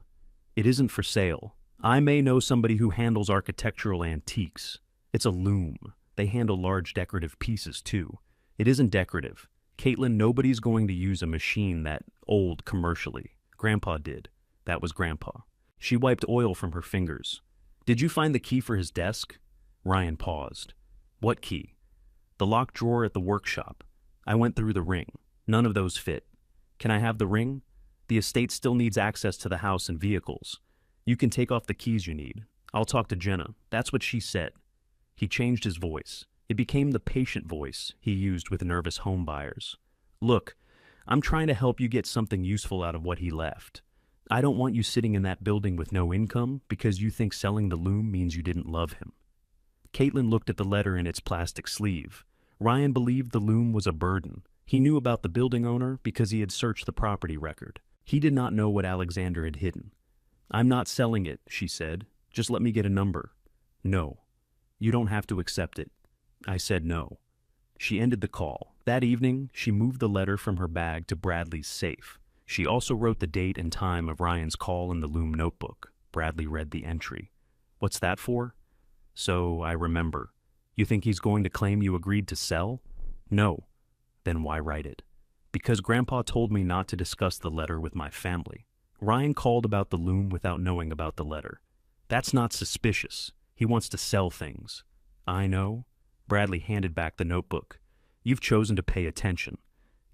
"It isn't for sale. I may know somebody who handles architectural antiques. It's a loom. They handle large decorative pieces, too. It isn't decorative. Caitlin, nobody's going to use a machine that old commercially. Grandpa did. That was Grandpa." She wiped oil from her fingers. "Did you find the key for his desk?" Ryan paused. "What key?" The locked drawer at the workshop. I went through the ring. None of those fit. Can I have the ring? The estate still needs access to the house and vehicles. You can take off the keys you need. I'll talk to Jenna. That's what she said. He changed his voice. It became the patient voice he used with nervous home buyers. Look, I'm trying to help you get something useful out of what he left. I don't want you sitting in that building with no income because you think selling the Loom means you didn't love him. Caitlin looked at the letter in its plastic sleeve. Ryan believed the Loom was a burden. He knew about the building owner because he had searched the property record. He did not know what Alexander had hidden. I'm not selling it, she said. Just let me get a number. No. You don't have to accept it. I said no. She ended the call. That evening, she moved the letter from her bag to Bradley's safe. She also wrote the date and time of Ryan's call in the Loom notebook. Bradley read the entry. What's that for? So I remember. You think he's going to claim you agreed to sell? No. Then why write it? Because Grandpa told me not to discuss the letter with my family. Ryan called about the Loom without knowing about the letter. That's not suspicious. He wants to sell things. I know. Bradley handed back the notebook. You've chosen to pay attention.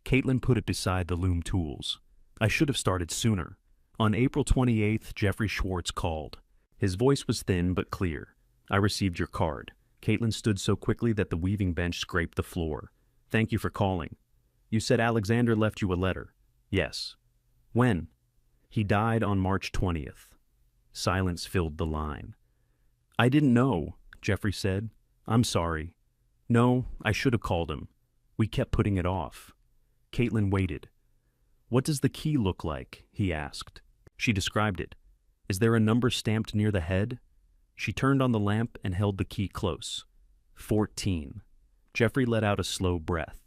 Caitlin put it beside the Loom tools. I should have started sooner. On April 28th, Jeffrey Schwartz called. His voice was thin but clear. I received your card. Caitlin stood so quickly that the weaving bench scraped the floor. Thank you for calling. You said Alexander left you a letter. Yes. When? He died on March 20th. Silence filled the line. I didn't know, Jeffrey said. I'm sorry. No, I should have called him. We kept putting it off. Caitlin waited. What does the key look like? He asked. She described it. Is there a number stamped near the head? She turned on the lamp and held the key close. 14. Jeffrey let out a slow breath.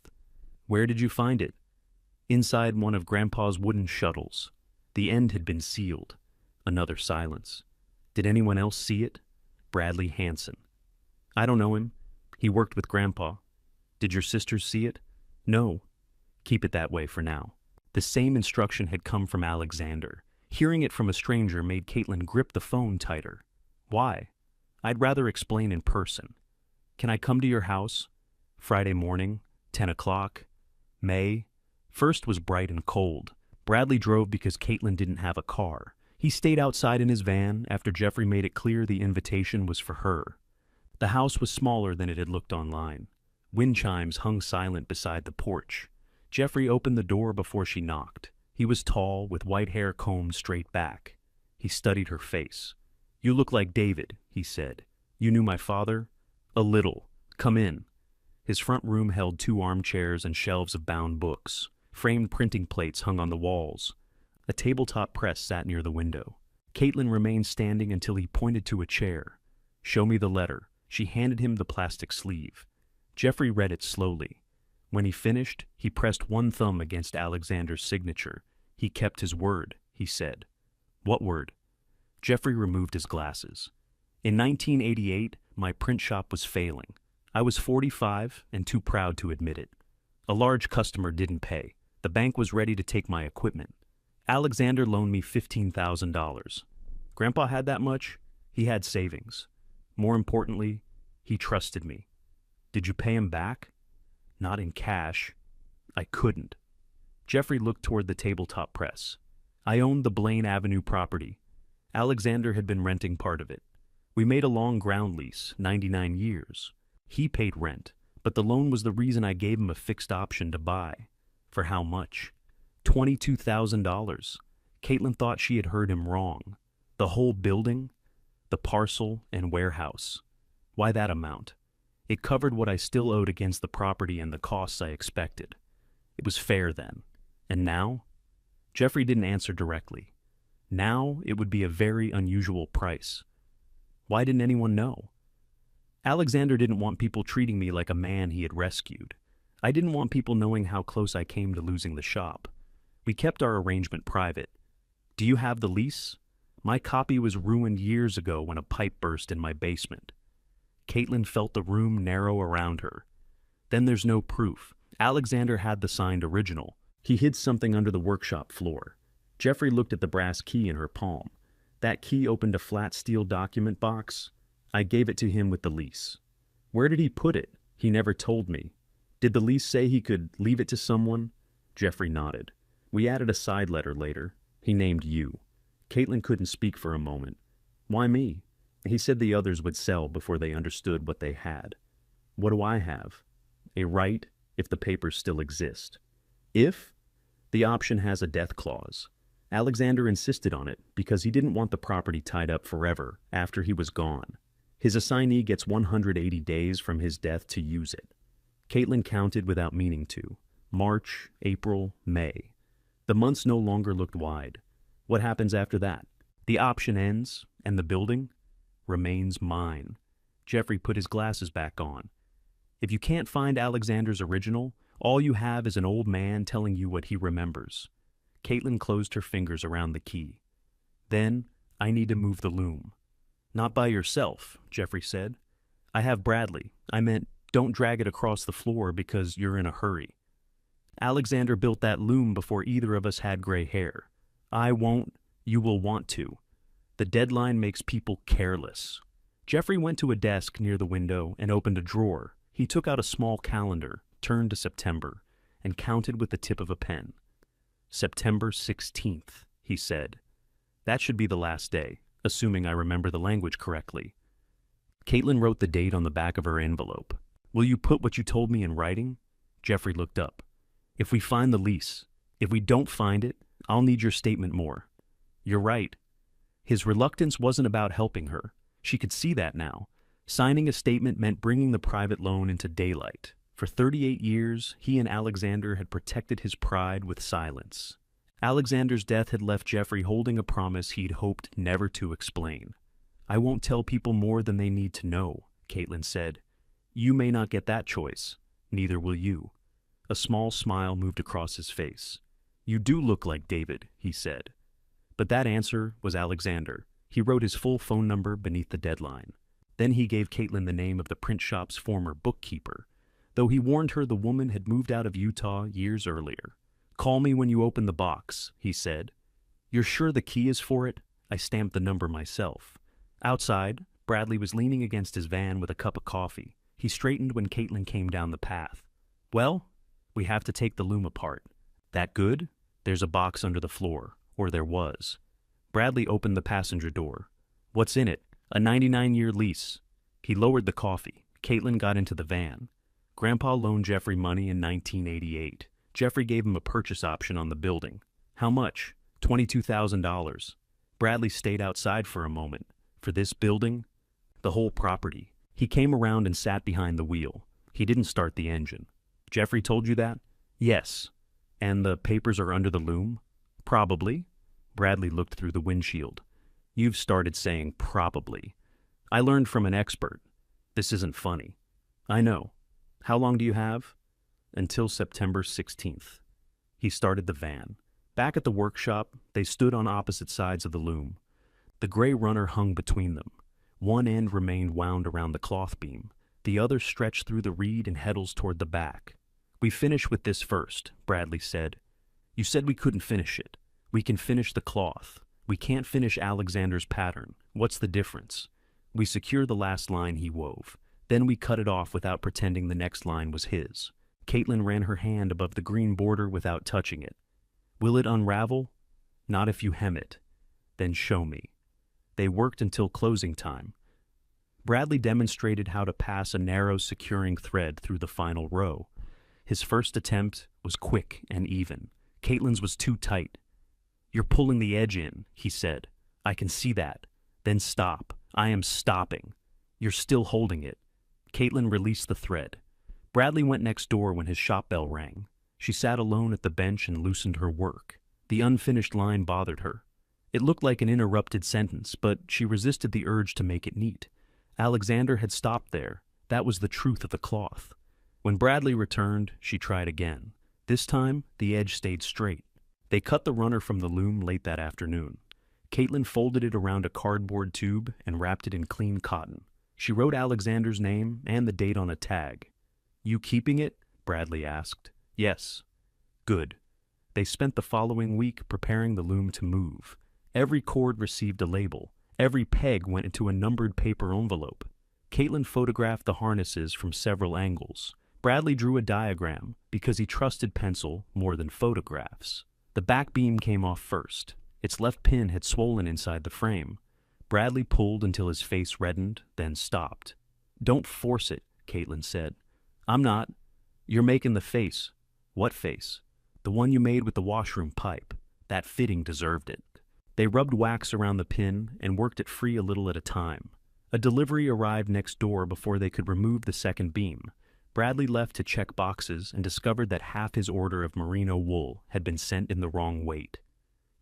Where did you find it? Inside one of Grandpa's wooden shuttles. The end had been sealed. Another silence. Did anyone else see it? Bradley Hanson. I don't know him. He worked with Grandpa. Did your sisters see it? No. Keep it that way for now. The same instruction had come from Alexander. Hearing it from a stranger made Caitlin grip the phone tighter. Why? I'd rather explain in person. Can I come to your house? Friday morning, 10 o'clock. May. First was bright and cold. Bradley drove because Caitlin didn't have a car. He stayed outside in his van after Jeffrey made it clear the invitation was for her. The house was smaller than it had looked online. Wind chimes hung silent beside the porch. Jeffrey opened the door before she knocked. He was tall, with white hair combed straight back. He studied her face. You look like David, he said. You knew my father? A little. Come in. His front room held 2 armchairs and shelves of bound books. Framed printing plates hung on the walls. A tabletop press sat near the window. Caitlin remained standing until he pointed to a chair. Show me the letter. She handed him the plastic sleeve. Jeffrey read it slowly. When he finished, he pressed one thumb against Alexander's signature. He kept his word, he said. What word? Jeffrey removed his glasses. In 1988, my print shop was failing. I was 45 and too proud to admit it. A large customer didn't pay. The bank was ready to take my equipment. Alexander loaned me $15,000. Grandpa had that much? He had savings. More importantly, he trusted me. Did you pay him back? Not in cash. I couldn't. Jeffrey looked toward the tabletop press. I owned the Blaine Avenue property. Alexander had been renting part of it. We made a long ground lease, 99 years. He paid rent, but the loan was the reason I gave him a fixed option to buy. For how much? $22,000. Caitlin thought she had heard him wrong. The whole building? The parcel and warehouse. Why that amount? It covered what I still owed against the property and the costs I expected. It was fair then. And now? Jeffrey didn't answer directly. Now it would be a very unusual price. Why didn't anyone know? Alexander didn't want people treating me like a man he had rescued. I didn't want people knowing how close I came to losing the shop. We kept our arrangement private. Do you have the lease? My copy was ruined years ago when a pipe burst in my basement. Caitlin felt the room narrow around her. Then there's no proof. Alexander had the signed original. He hid something under the workshop floor. Jeffrey looked at the brass key in her palm. That key opened a flat steel document box. I gave it to him with the lease. Where did he put it? He never told me. Did the lease say he could leave it to someone? Jeffrey nodded. We added a side letter later. He named you. Caitlin couldn't speak for a moment. Why me? He said the others would sell before they understood what they had. What do I have? A right if the papers still exist. If? The option has a death clause. Alexander insisted on it because he didn't want the property tied up forever after he was gone. His assignee gets 180 days from his death to use it. Caitlin counted without meaning to. March, April, May. The months no longer looked wide. What happens after that? The option ends, and the building remains mine. Jeffrey put his glasses back on. If you can't find Alexander's original, all you have is an old man telling you what he remembers. Caitlin closed her fingers around the key. Then, I need to move the loom. Not by yourself, Jeffrey said. I have Bradley. I meant, don't drag it across the floor because you're in a hurry. Alexander built that loom before either of us had gray hair. I won't, you will want to. The deadline makes people careless. Jeffrey went to a desk near the window and opened a drawer. He took out a small calendar, turned to September, and counted with the tip of a pen. September 16th, he said. That should be the last day, assuming I remember the language correctly. Caitlin wrote the date on the back of her envelope. Will you put what you told me in writing? Jeffrey looked up. If we find the lease, if we don't find it, I'll need your statement more. You're right. His reluctance wasn't about helping her. She could see that now. Signing a statement meant bringing the private loan into daylight. For 38 years, he and Alexander had protected his pride with silence. Alexander's death had left Jeffrey holding a promise he'd hoped never to explain. I won't tell people more than they need to know, Caitlin said. You may not get that choice. Neither will you. A small smile moved across his face. You do look like David, he said. But that answer was Alexander. He wrote his full phone number beneath the deadline. Then he gave Caitlin the name of the print shop's former bookkeeper, though he warned her the woman had moved out of Utah years earlier. Call me when you open the box, he said. You're sure the key is for it? I stamped the number myself. Outside, Bradley was leaning against his van with a cup of coffee. He straightened when Caitlin came down the path. Well, we have to take the loom apart. That good? There's a box under the floor, or there was. Bradley opened the passenger door. What's in it? A 99-year lease. He lowered the coffee. Caitlin got into the van. Grandpa loaned Jeffrey money in 1988. Jeffrey gave him a purchase option on the building. How much? $22,000. Bradley stayed outside for a moment. For this building? The whole property. He came around and sat behind the wheel. He didn't start the engine. Jeffrey told you that? Yes. And the papers are under the loom? Probably. Bradley looked through the windshield. You've started saying probably. I learned from an expert. This isn't funny. I know. How long do you have? Until September 16th. He started the van. Back at the workshop, they stood on opposite sides of the loom. The gray runner hung between them. One end remained wound around the cloth beam. The other stretched through the reed and heddles toward the back. We finish with this first, Bradley said. You said we couldn't finish it. We can finish the cloth. We can't finish Alexander's pattern. What's the difference? We secure the last line he wove. Then we cut it off without pretending the next line was his. Caitlin ran her hand above the green border without touching it. Will it unravel? Not if you hem it. Then show me. They worked until closing time. Bradley demonstrated how to pass a narrow securing thread through the final row. His first attempt was quick and even. Caitlin's was too tight. You're pulling the edge in, he said. I can see that. Then stop. I am stopping. You're still holding it. Caitlin released the thread. Bradley went next door when his shop bell rang. She sat alone at the bench and loosened her work. The unfinished line bothered her. It looked like an interrupted sentence, but she resisted the urge to make it neat. Alexander had stopped there. That was the truth of the cloth. When Bradley returned, she tried again. This time, the edge stayed straight. They cut the runner from the loom late that afternoon. Caitlin folded it around a cardboard tube and wrapped it in clean cotton. She wrote Alexander's name and the date on a tag. You keeping it? Bradley asked. Yes. Good. They spent the following week preparing the loom to move. Every cord received a label. Every peg went into a numbered paper envelope. Caitlin photographed the harnesses from several angles. Bradley drew a diagram because he trusted pencil more than photographs. The back beam came off first. Its left pin had swollen inside the frame. Bradley pulled until his face reddened, then stopped. "Don't force it," Caitlin said. "I'm not. You're making the face." "What face?" "The one you made with the washroom pipe. That fitting deserved it." They rubbed wax around the pin and worked it free a little at a time. A delivery arrived next door before they could remove the second beam. Bradley left to check boxes and discovered that half his order of merino wool had been sent in the wrong weight.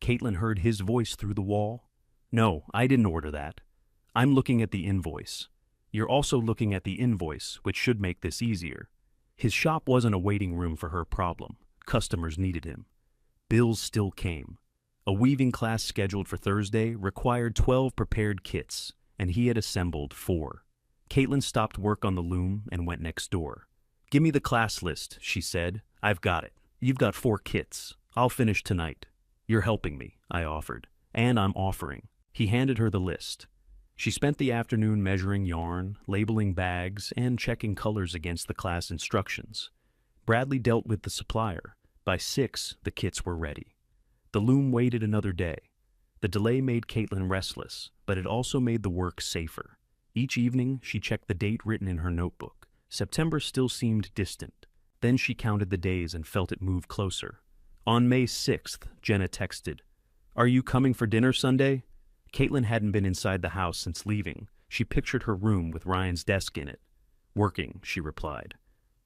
Caitlin heard his voice through the wall. "No, I didn't order that. I'm looking at the invoice. You're also looking at the invoice, which should make this easier." His shop wasn't a waiting room for her problem. Customers needed him. Bills still came. A weaving class scheduled for Thursday required 12 prepared kits, and he had assembled 4. Caitlin stopped work on the loom and went next door. "Give me the class list," she said. "I've got it. You've got 4 kits. I'll finish tonight." "You're helping me," I offered. "And I'm offering." He handed her the list. She spent the afternoon measuring yarn, labeling bags, and checking colors against the class instructions. Bradley dealt with the supplier. By 6, the kits were ready. The loom waited another day. The delay made Caitlin restless, but it also made the work safer. Each evening, she checked the date written in her notebook. September still seemed distant. Then she counted the days and felt it move closer. On May 6th, Jenna texted, "Are you coming for dinner Sunday?" Caitlin hadn't been inside the house since leaving. She pictured her room with Ryan's desk in it. "Working," she replied.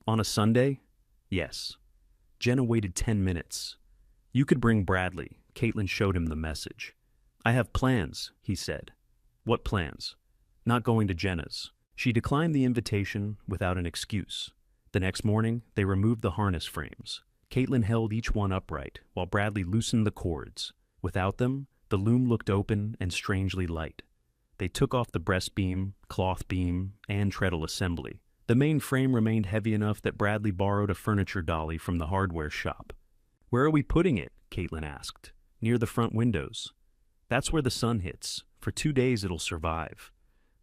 "On a Sunday?" "Yes." Jenna waited 10 minutes. "You could bring Bradley." Caitlin showed him the message. "I have plans," he said. "What plans?" "Not going to Jenna's." She declined the invitation without an excuse. The next morning, they removed the harness frames. Caitlin held each one upright, while Bradley loosened the cords. Without them, the loom looked open and strangely light. They took off the breast beam, cloth beam, and treadle assembly. The main frame remained heavy enough that Bradley borrowed a furniture dolly from the hardware shop. "Where are we putting it?" Caitlin asked. "Near the front windows." "That's where the sun hits. For 2 days it'll survive."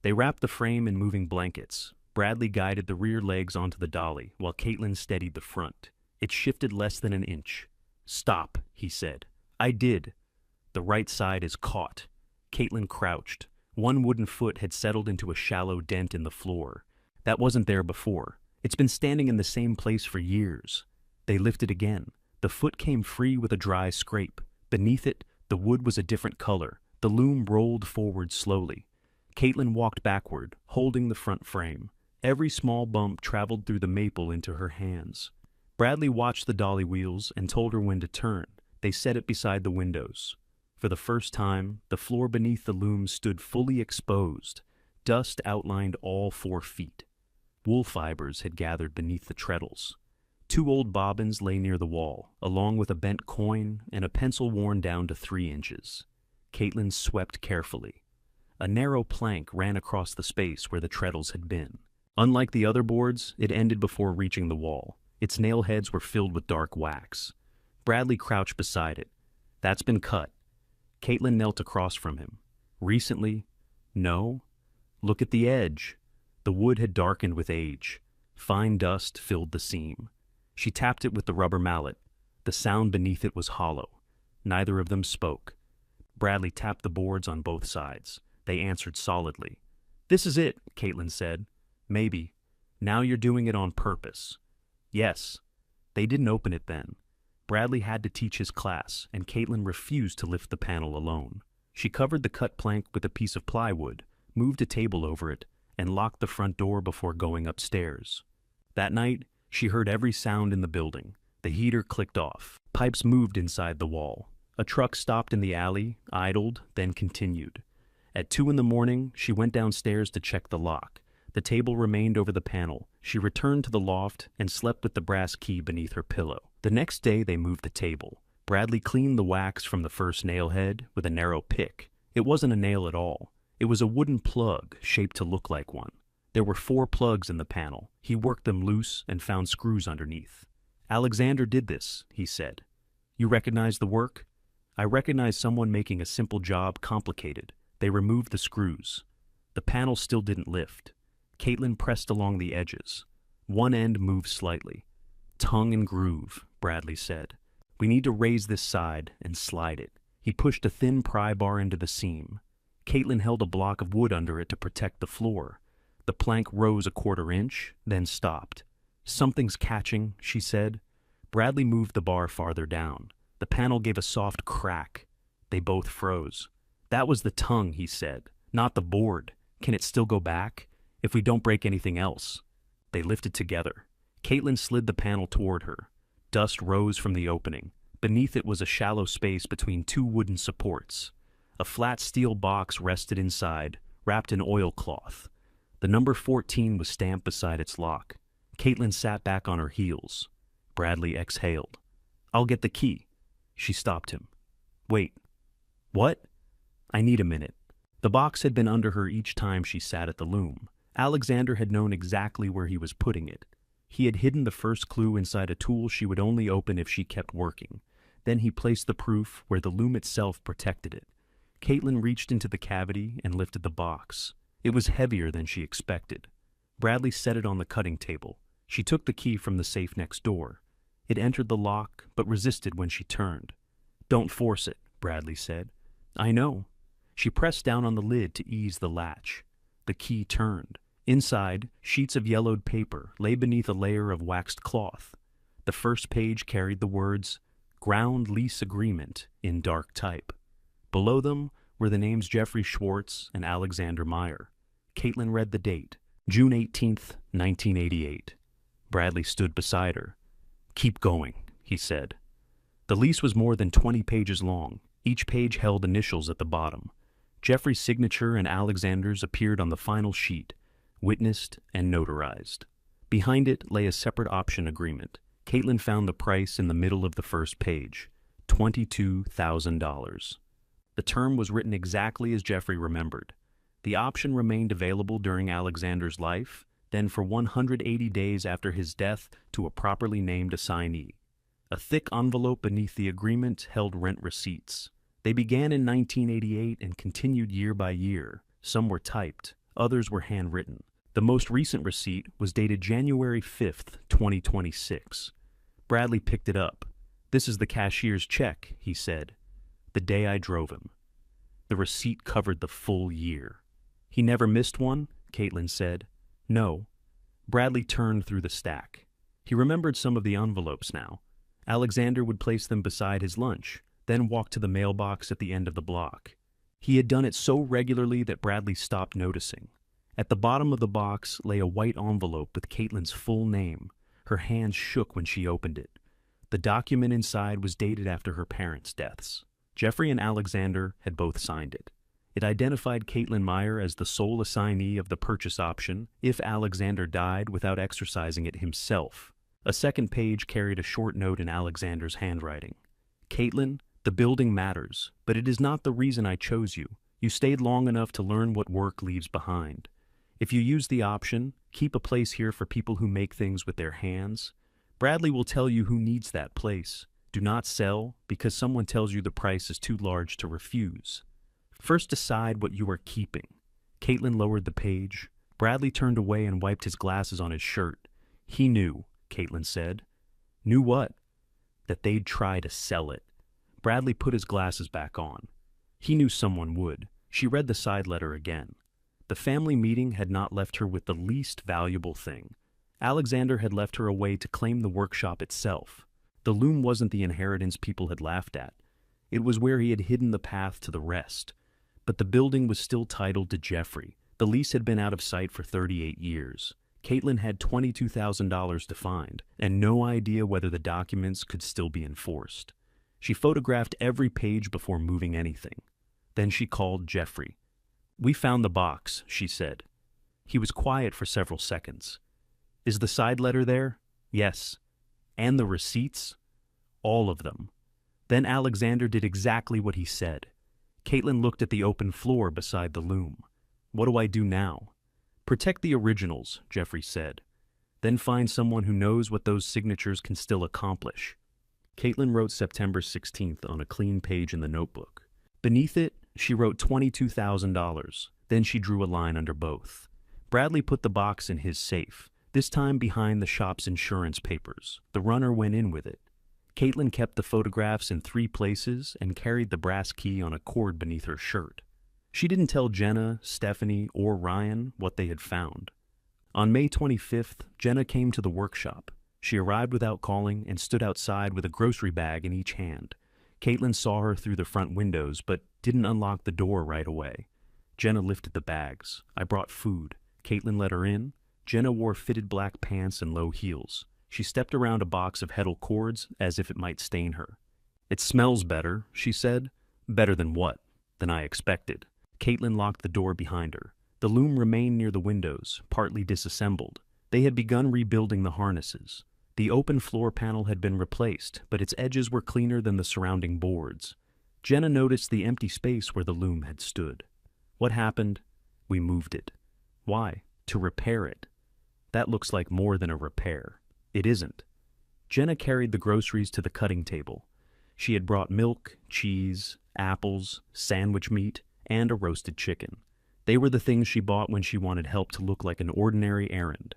They wrapped the frame in moving blankets. Bradley guided the rear legs onto the dolly, while Caitlin steadied the front. It shifted less than an inch. "Stop," he said. "I did." "The right side is caught." Caitlin crouched. One wooden foot had settled into a shallow dent in the floor. That wasn't there before. It's been standing in the same place for years. They lifted again. The foot came free with a dry scrape. Beneath it, the wood was a different color. The loom rolled forward slowly. Caitlin walked backward, holding the front frame. Every small bump traveled through the maple into her hands. Bradley watched the dolly wheels and told her when to turn. They set it beside the windows. For the first time, the floor beneath the loom stood fully exposed. Dust outlined all 4 feet. Wool fibers had gathered beneath the treadles. 2 old bobbins lay near the wall, along with a bent coin and a pencil worn down to 3 inches. Caitlin swept carefully. A narrow plank ran across the space where the treadles had been. Unlike the other boards, it ended before reaching the wall. Its nail heads were filled with dark wax. Bradley crouched beside it. "That's been cut." Caitlin knelt across from him. "Recently?" "No." "Look at the edge." The wood had darkened with age. Fine dust filled the seam. She tapped it with the rubber mallet. The sound beneath it was hollow. Neither of them spoke. Bradley tapped the boards on both sides. They answered solidly. "This is it," Caitlin said. "Maybe. Now you're doing it on purpose." "Yes." They didn't open it then. Bradley had to teach his class, and Caitlin refused to lift the panel alone. She covered the cut plank with a piece of plywood, moved a table over it, and locked the front door before going upstairs. That night, she heard every sound in the building. The heater clicked off. Pipes moved inside the wall. A truck stopped in the alley, idled, then continued. At 2 in the morning, she went downstairs to check the lock. The table remained over the panel. She returned to the loft and slept with the brass key beneath her pillow. The next day, they moved the table. Bradley cleaned the wax from the first nail head with a narrow pick. It wasn't a nail at all. It was a wooden plug shaped to look like one. There were 4 plugs in the panel. He worked them loose and found screws underneath. "Alexander did this," he said. "You recognize the work?" "I recognize someone making a simple job complicated." They removed the screws. The panel still didn't lift. Caitlin pressed along the edges. One end moved slightly. Tongue and groove, Bradley said. We need to raise this side and slide it. He pushed a thin pry bar into the seam. Caitlin held a block of wood under it to protect the floor. The plank rose a quarter inch, then stopped. Something's catching, she said. Bradley moved the bar farther down. The panel gave a soft crack. They both froze. That was the tongue, he said, not the board. Can it still go back? If we don't break anything else. They lifted together. Caitlin slid the panel toward her. Dust rose from the opening. Beneath it was a shallow space between two wooden supports. A flat steel box rested inside, wrapped in oilcloth. The number 14 was stamped beside its lock. Caitlin sat back on her heels. Bradley exhaled. I'll get the key. She stopped him. Wait. What? I need a minute. The box had been under her each time she sat at the loom. Alexander had known exactly where he was putting it. He had hidden the first clue inside a tool she would only open if she kept working. Then he placed the proof where the loom itself protected it. Caitlin reached into the cavity and lifted the box. It was heavier than she expected. Bradley set it on the cutting table. She took the key from the safe next door. It entered the lock, but resisted when she turned. Don't force it, Bradley said. I know. She pressed down on the lid to ease the latch. The key turned. Inside, sheets of yellowed paper lay beneath a layer of waxed cloth. The first page carried the words, Ground Lease Agreement, in dark type. Below them were the names Jeffrey Schwartz and Alexander Meyer. Caitlin read the date, June 18th, 1988. Bradley stood beside her. Keep going, he said. The lease was more than 20 pages long. Each page held initials at the bottom. Jeffrey's signature and Alexander's appeared on the final sheet, witnessed and notarized. Behind it lay a separate option agreement. Caitlin found the price in the middle of the first page, $22,000. The term was written exactly as Jeffrey remembered. The option remained available during Alexander's life, then for 180 days after his death to a properly named assignee. A thick envelope beneath the agreement held rent receipts. They began in 1988 and continued year by year. Some were typed, others were handwritten. The most recent receipt was dated January 5th, 2026. Bradley picked it up. This is the cashier's check, he said. The day I drove him. The receipt covered the full year. He never missed one, Caitlin said. No. Bradley turned through the stack. He remembered some of the envelopes now. Alexander would place them beside his lunch, then walk to the mailbox at the end of the block. He had done it so regularly that Bradley stopped noticing. At the bottom of the box lay a white envelope with Caitlin's full name. Her hands shook when she opened it. The document inside was dated after her parents' deaths. Jeffrey and Alexander had both signed it. It identified Caitlin Meyer as the sole assignee of the purchase option if Alexander died without exercising it himself. A second page carried a short note in Alexander's handwriting. Caitlin, the building matters, but it is not the reason I chose you. You stayed long enough to learn what work leaves behind. If you use the option, keep a place here for people who make things with their hands. Bradley will tell you who needs that place. Do not sell because someone tells you the price is too large to refuse. First decide what you are keeping. Caitlin lowered the page. Bradley turned away and wiped his glasses on his shirt. He knew, Caitlin said. Knew what? That they'd try to sell it. Bradley put his glasses back on. He knew someone would. She read the side letter again. The family meeting had not left her with the least valuable thing. Alexander had left her a way to claim the workshop itself. The loom wasn't the inheritance people had laughed at. It was where he had hidden the path to the rest. But the building was still titled to Jeffrey. The lease had been out of sight for 38 years. Caitlin had $22,000 to find, and no idea whether the documents could still be enforced. She photographed every page before moving anything. Then she called Jeffrey. We found the box, she said. He was quiet for several seconds. Is the side letter there? Yes. And the receipts? All of them. Then Alexander did exactly what he said. Caitlin looked at the open floor beside the loom. What do I do now? Protect the originals, Jeffrey said. Then find someone who knows what those signatures can still accomplish. Caitlin wrote September 16th on a clean page in the notebook. Beneath it, she wrote $22,000. Then she drew a line under both. Bradley put the box in his safe, this time behind the shop's insurance papers. The runner went in with it. Caitlin kept the photographs in 3 places and carried the brass key on a cord beneath her shirt. She didn't tell Jenna, Stephanie, or Ryan what they had found. On May 25th, Jenna came to the workshop. She arrived without calling and stood outside with a grocery bag in each hand. Caitlin saw her through the front windows, but didn't unlock the door right away. Jenna lifted the bags. "I brought food." Caitlin let her in. Jenna wore fitted black pants and low heels. She stepped around a box of Shuttle cords as if it might stain her. "It smells better," she said. "Better than what?" "Than I expected." Caitlin locked the door behind her. The loom remained near the windows, partly disassembled. They had begun rebuilding the harnesses. The open floor panel had been replaced, but its edges were cleaner than the surrounding boards. Jenna noticed the empty space where the loom had stood. "What happened?" "We moved it." "Why?" "To repair it." "That looks like more than a repair." "It isn't." Jenna carried the groceries to the cutting table. She had brought milk, cheese, apples, sandwich meat, and a roasted chicken. They were the things she bought when she wanted help to look like an ordinary errand.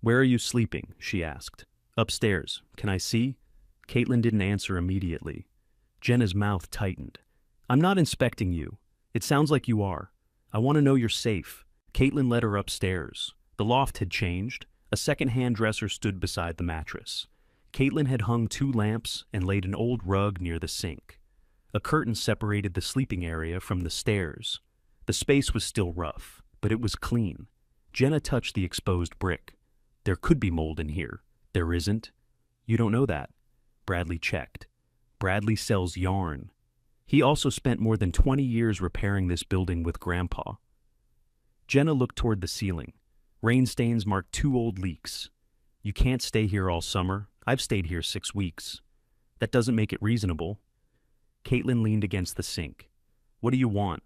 "Where are you sleeping?" she asked. "Upstairs. Can I see?" Caitlin didn't answer immediately. Jenna's mouth tightened. "I'm not inspecting you. It sounds like you are. I want to know you're safe." Caitlin led her upstairs. The loft had changed. A second-hand dresser stood beside the mattress. Caitlin had hung 2 lamps and laid an old rug near the sink. A curtain separated the sleeping area from the stairs. The space was still rough, but it was clean. Jenna touched the exposed brick. "There could be mold in here." "There isn't." "You don't know that." Bradley checked. "Bradley sells yarn. He also spent more than 20 years repairing this building with Grandpa." Jenna looked toward the ceiling. Rain stains marked 2 old leaks. "You can't stay here all summer. I've stayed here 6 weeks. That doesn't make it reasonable." Caitlin leaned against the sink. "What do you want?"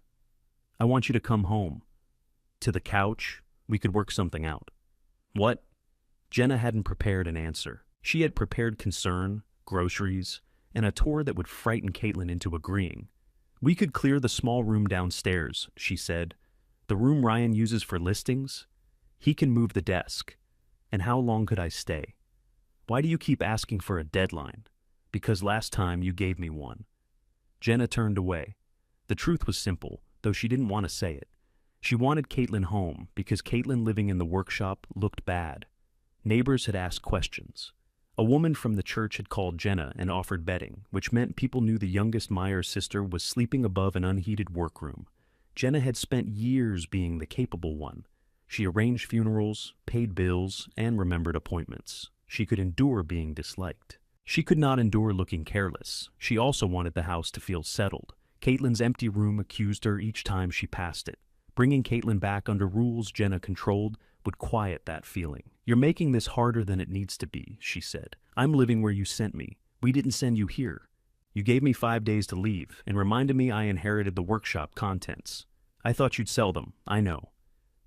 "I want you to come home." "To the couch? We could work something out." "What?" Jenna hadn't prepared an answer. She had prepared concern, groceries, and a tour that would frighten Caitlin into agreeing. "We could clear the small room downstairs," she said. "The room Ryan uses for listings? He can move the desk." "And how long could I stay?" "Why do you keep asking for a deadline?" "Because last time you gave me one." Jenna turned away. The truth was simple, though she didn't want to say it. She wanted Caitlin home because Caitlin living in the workshop looked bad. Neighbors had asked questions. A woman from the church had called Jenna and offered bedding, which meant people knew the youngest Myers sister was sleeping above an unheated workroom. Jenna had spent years being the capable one. She arranged funerals, paid bills, and remembered appointments. She could endure being disliked. She could not endure looking careless. She also wanted the house to feel settled. Caitlin's empty room accused her each time she passed it. Bringing Caitlin back under rules Jenna controlled would quiet that feeling. "You're making this harder than it needs to be," she said. "I'm living where you sent me. We didn't send you here. You gave me 5 days to leave and reminded me I inherited the workshop contents. I thought you'd sell them, I know."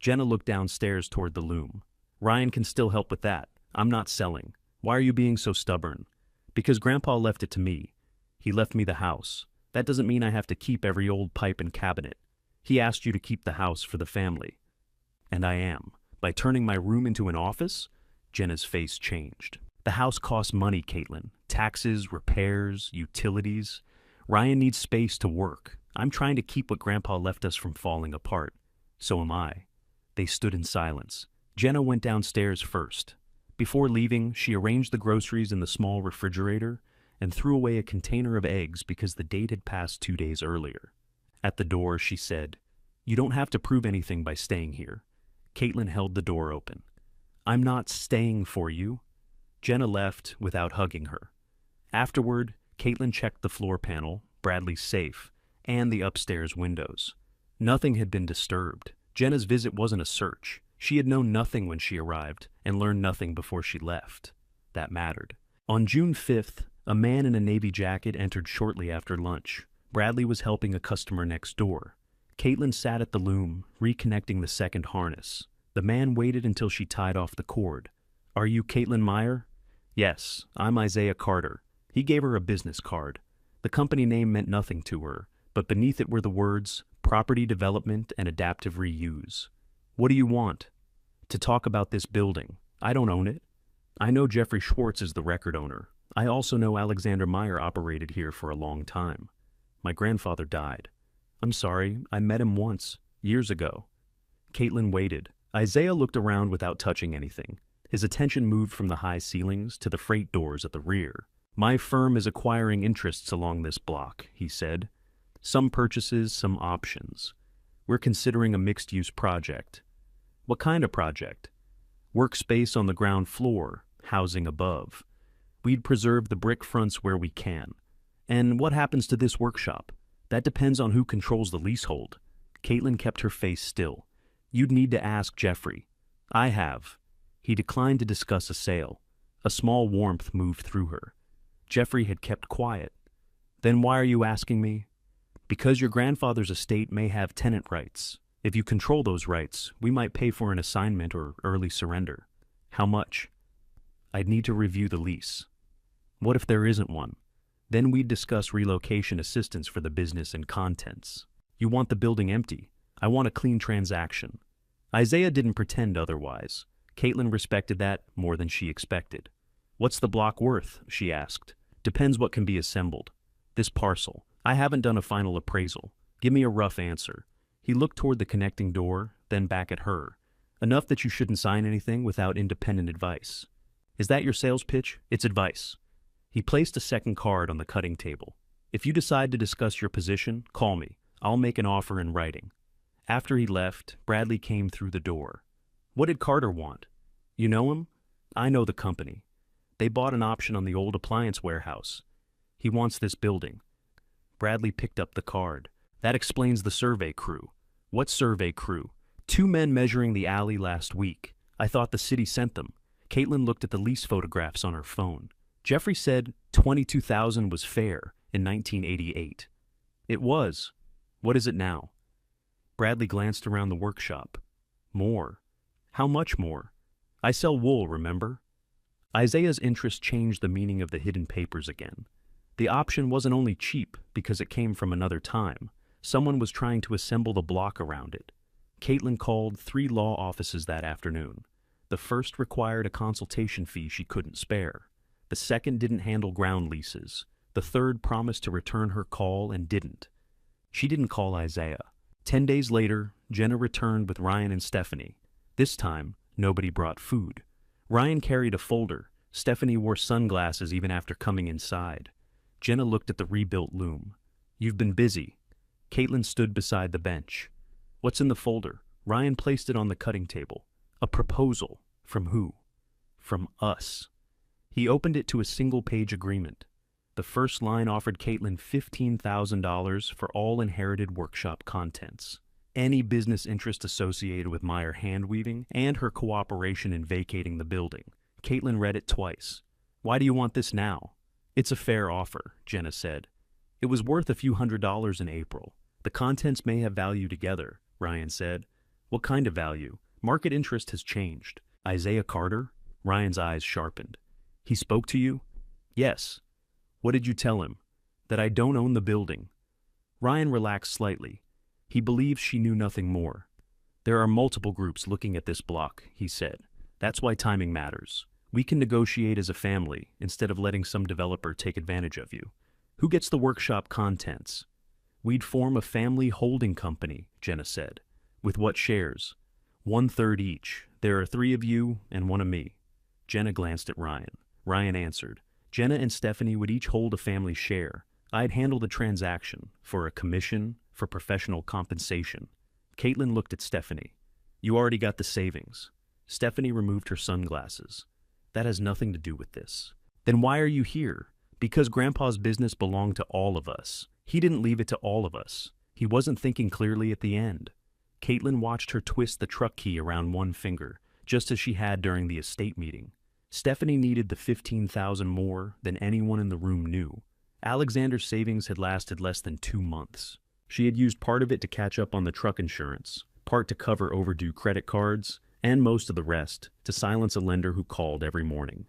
Jenna looked downstairs toward the loom. "Ryan can still help with that. I'm not selling. Why are you being so stubborn?" "Because Grandpa left it to me. He left me the house. That doesn't mean I have to keep every old pipe and cabinet. He asked you to keep the house for the family." "And I am. By turning my room into an office?" Jenna's face changed. "The house costs money, Caitlin. Taxes, repairs, utilities. Ryan needs space to work. I'm trying to keep what Grandpa left us from falling apart. So am I." They stood in silence. Jenna went downstairs first. Before leaving, she arranged the groceries in the small refrigerator and threw away a container of eggs because the date had passed 2 days earlier. At the door, she said, "You don't have to prove anything by staying here." Caitlin held the door open. "I'm not staying for you." Jenna left without hugging her. Afterward, Caitlin checked the floor panel, Bradley's safe, and the upstairs windows. Nothing had been disturbed. Jenna's visit wasn't a search. She had known nothing when she arrived and learned nothing before she left. That mattered. On June 5th, a man in a navy jacket entered shortly after lunch. Bradley was helping a customer next door. Caitlin sat at the loom, reconnecting the second harness. The man waited until she tied off the cord. "Are you Caitlin Meyer?" "Yes, I'm Isaiah Carter." He gave her a business card. The company name meant nothing to her, but beneath it were the words, "Property Development and Adaptive Reuse." "What do you want?" To talk about this building. I don't own it. I know Jeffrey Schwartz is the record owner. I also know Alexander Meyer operated here for a long time. My grandfather died. I'm sorry, I met him once, years ago. Caitlin waited. Isaiah looked around without touching anything. His attention moved from the high ceilings to the freight doors at the rear. My firm is acquiring interests along this block, he said. Some purchases, some options. We're considering a mixed-use project. What kind of project? Workspace on the ground floor, housing above. We'd preserve the brick fronts where we can. And what happens to this workshop? That depends on who controls the leasehold. Caitlin kept her face still. You'd need to ask Jeffrey. I have. He declined to discuss a sale. A small warmth moved through her. Jeffrey had kept quiet. Then why are you asking me? Because your grandfather's estate may have tenant rights. If you control those rights, we might pay for an assignment or early surrender. How much? I'd need to review the lease. What if there isn't one? Then we'd discuss relocation assistance for the business and contents. You want the building empty. I want a clean transaction. Isaiah didn't pretend otherwise. Caitlin respected that more than she expected. What's the block worth? She asked. Depends what can be assembled. This parcel. I haven't done a final appraisal. Give me a rough answer. He looked toward the connecting door, then back at her. Enough that you shouldn't sign anything without independent advice. Is that your sales pitch? It's advice. He placed a second card on the cutting table. If you decide to discuss your position, call me. I'll make an offer in writing. After he left, Bradley came through the door. What did Carter want? You know him? I know the company. They bought an option on the old appliance warehouse. He wants this building. Bradley picked up the card. That explains the survey crew. What survey crew? 2 men measuring the alley last week. I thought the city sent them. Caitlin looked at the lease photographs on her phone. Jeffrey said 22,000 was fair in 1988. It was. What is it now? Bradley glanced around the workshop. More. How much more? I sell wool, remember? Isaiah's interest changed the meaning of the hidden papers again. The option wasn't only cheap because it came from another time. Someone was trying to assemble the block around it. Caitlin called 3 law offices that afternoon. The first required a consultation fee she couldn't spare. The second didn't handle ground leases. The third promised to return her call and didn't. She didn't call Isaiah. 10 days later, Jenna returned with Ryan and Stephanie. This time, nobody brought food. Ryan carried a folder. Stephanie wore sunglasses even after coming inside. Jenna looked at the rebuilt loom. You've been busy. Caitlin stood beside the bench. What's in the folder? Ryan placed it on the cutting table. A proposal. From who? From us. He opened it to a single-page agreement. The first line offered Caitlin $15,000 for all inherited workshop contents, any business interest associated with Meyer handweaving, and her cooperation in vacating the building. Caitlin read it twice. Why do you want this now? It's a fair offer, Jenna said. It was worth a few $100s in April. The contents may have value together, Ryan said. What kind of value? Market interest has changed. Isaiah Carter? Ryan's eyes sharpened. He spoke to you? Yes. What did you tell him? That I don't own the building. Ryan relaxed slightly. He believed she knew nothing more. There are multiple groups looking at this block, he said. That's why timing matters. We can negotiate as a family instead of letting some developer take advantage of you. Who gets the workshop contents? We'd form a family holding company, Jenna said. With what shares? 1/3 each. There are 3 of you and 1 of me. Jenna glanced at Ryan. Ryan answered. Jenna and Stephanie would each hold a family share. I'd handle the transaction, for a commission, for professional compensation. Caitlin looked at Stephanie. You already got the savings. Stephanie removed her sunglasses. That has nothing to do with this. Then why are you here? Because Grandpa's business belonged to all of us. He didn't leave it to all of us. He wasn't thinking clearly at the end. Caitlin watched her twist the truck key around one finger, just as she had during the estate meeting. Stephanie needed the $15,000 more than anyone in the room knew. Alexander's savings had lasted less than 2 months. She had used part of it to catch up on the truck insurance, part to cover overdue credit cards, and most of the rest to silence a lender who called every morning.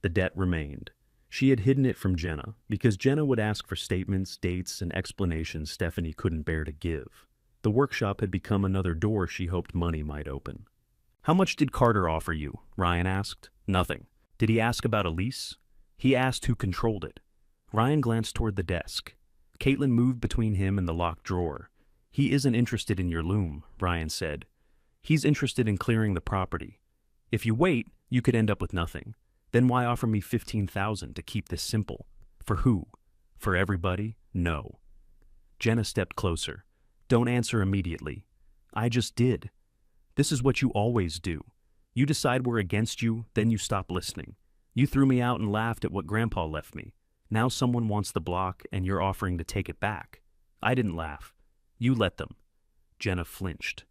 The debt remained. She had hidden it from Jenna because Jenna would ask for statements, dates, and explanations Stephanie couldn't bear to give. The workshop had become another door she hoped money might open. How much did Carter offer you? Ryan asked. Nothing. Did he ask about a lease? He asked who controlled it. Ryan glanced toward the desk. Caitlin moved between him and the locked drawer. He isn't interested in your loom, Ryan said. He's interested in clearing the property. If you wait, you could end up with nothing. Then why offer me $15,000 to keep this simple? For who? For everybody? No. Jenna stepped closer. Don't answer immediately. I just did. This is what you always do. You decide we're against you, then you stop listening. You threw me out and laughed at what Grandpa left me. Now someone wants the block and you're offering to take it back. I didn't laugh. You let them. Jenna flinched.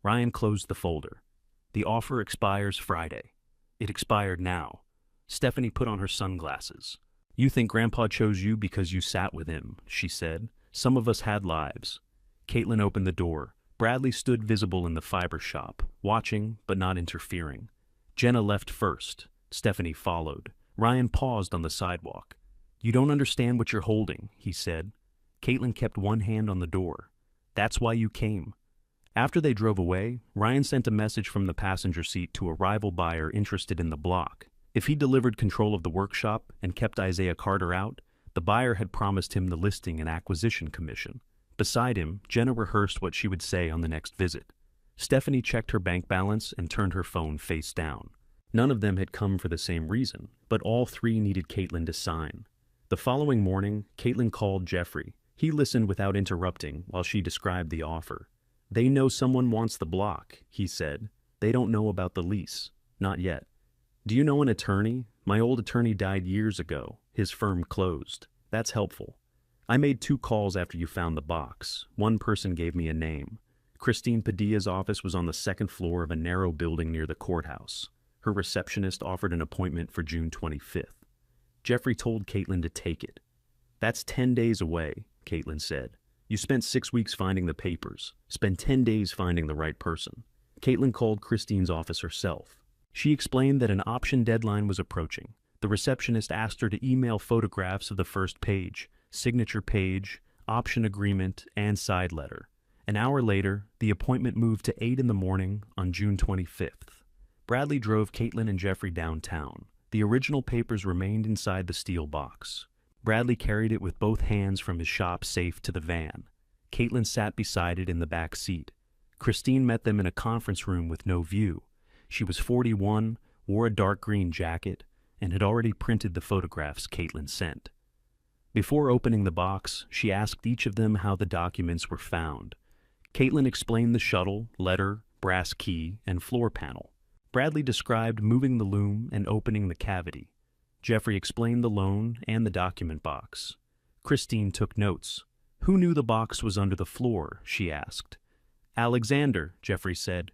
Ryan closed the folder. The offer expires Friday. It expired now. Stephanie put on her sunglasses. You think Grandpa chose you because you sat with him, she said. Some of us had lives. Caitlin opened the door. Bradley stood visible in the fiber shop, watching but not interfering. Jenna left first. Stephanie followed. Ryan paused on the sidewalk. You don't understand what you're holding, he said. Caitlin kept one hand on the door. That's why you came. After they drove away, Ryan sent a message from the passenger seat to a rival buyer interested in the block. If he delivered control of the workshop and kept Isaiah Carter out, the buyer had promised him the listing and acquisition commission. Beside him, Jenna rehearsed what she would say on the next visit. Stephanie checked her bank balance and turned her phone face down. None of them had come for the same reason, but all three needed Caitlin to sign. The following morning, Caitlin called Jeffrey. He listened without interrupting while she described the offer. They know someone wants the block, he said. They don't know about the lease. Not yet. Do you know an attorney? My old attorney died years ago. His firm closed. That's helpful. I made 2 calls after you found the box. One person gave me a name. Christine Padilla's office was on the 2nd floor of a narrow building near the courthouse. Her receptionist offered an appointment for June 25th. Jeffrey told Caitlin to take it. That's 10 days away, Caitlin said. You spent 6 weeks finding the papers. Spend 10 days finding the right person. Caitlin called Christine's office herself. She explained that an option deadline was approaching. The receptionist asked her to email photographs of the first page, signature page, option agreement, and side letter. An hour later, the appointment moved to 8 in the morning on June 25th. Bradley drove Caitlin and Jeffrey downtown. The original papers remained inside the steel box. Bradley carried it with both hands from his shop safe to the van. Caitlin sat beside it in the back seat. Christine met them in a conference room with no view. She was 41, wore a dark green jacket, and had already printed the photographs Caitlin sent. Before opening the box, she asked each of them how the documents were found. Caitlin explained the shuttle, letter, brass key, and floor panel. Bradley described moving the loom and opening the cavity. Jeffrey explained the loan and the document box. Christine took notes. Who knew the box was under the floor, she asked. Alexander, Jeffrey said.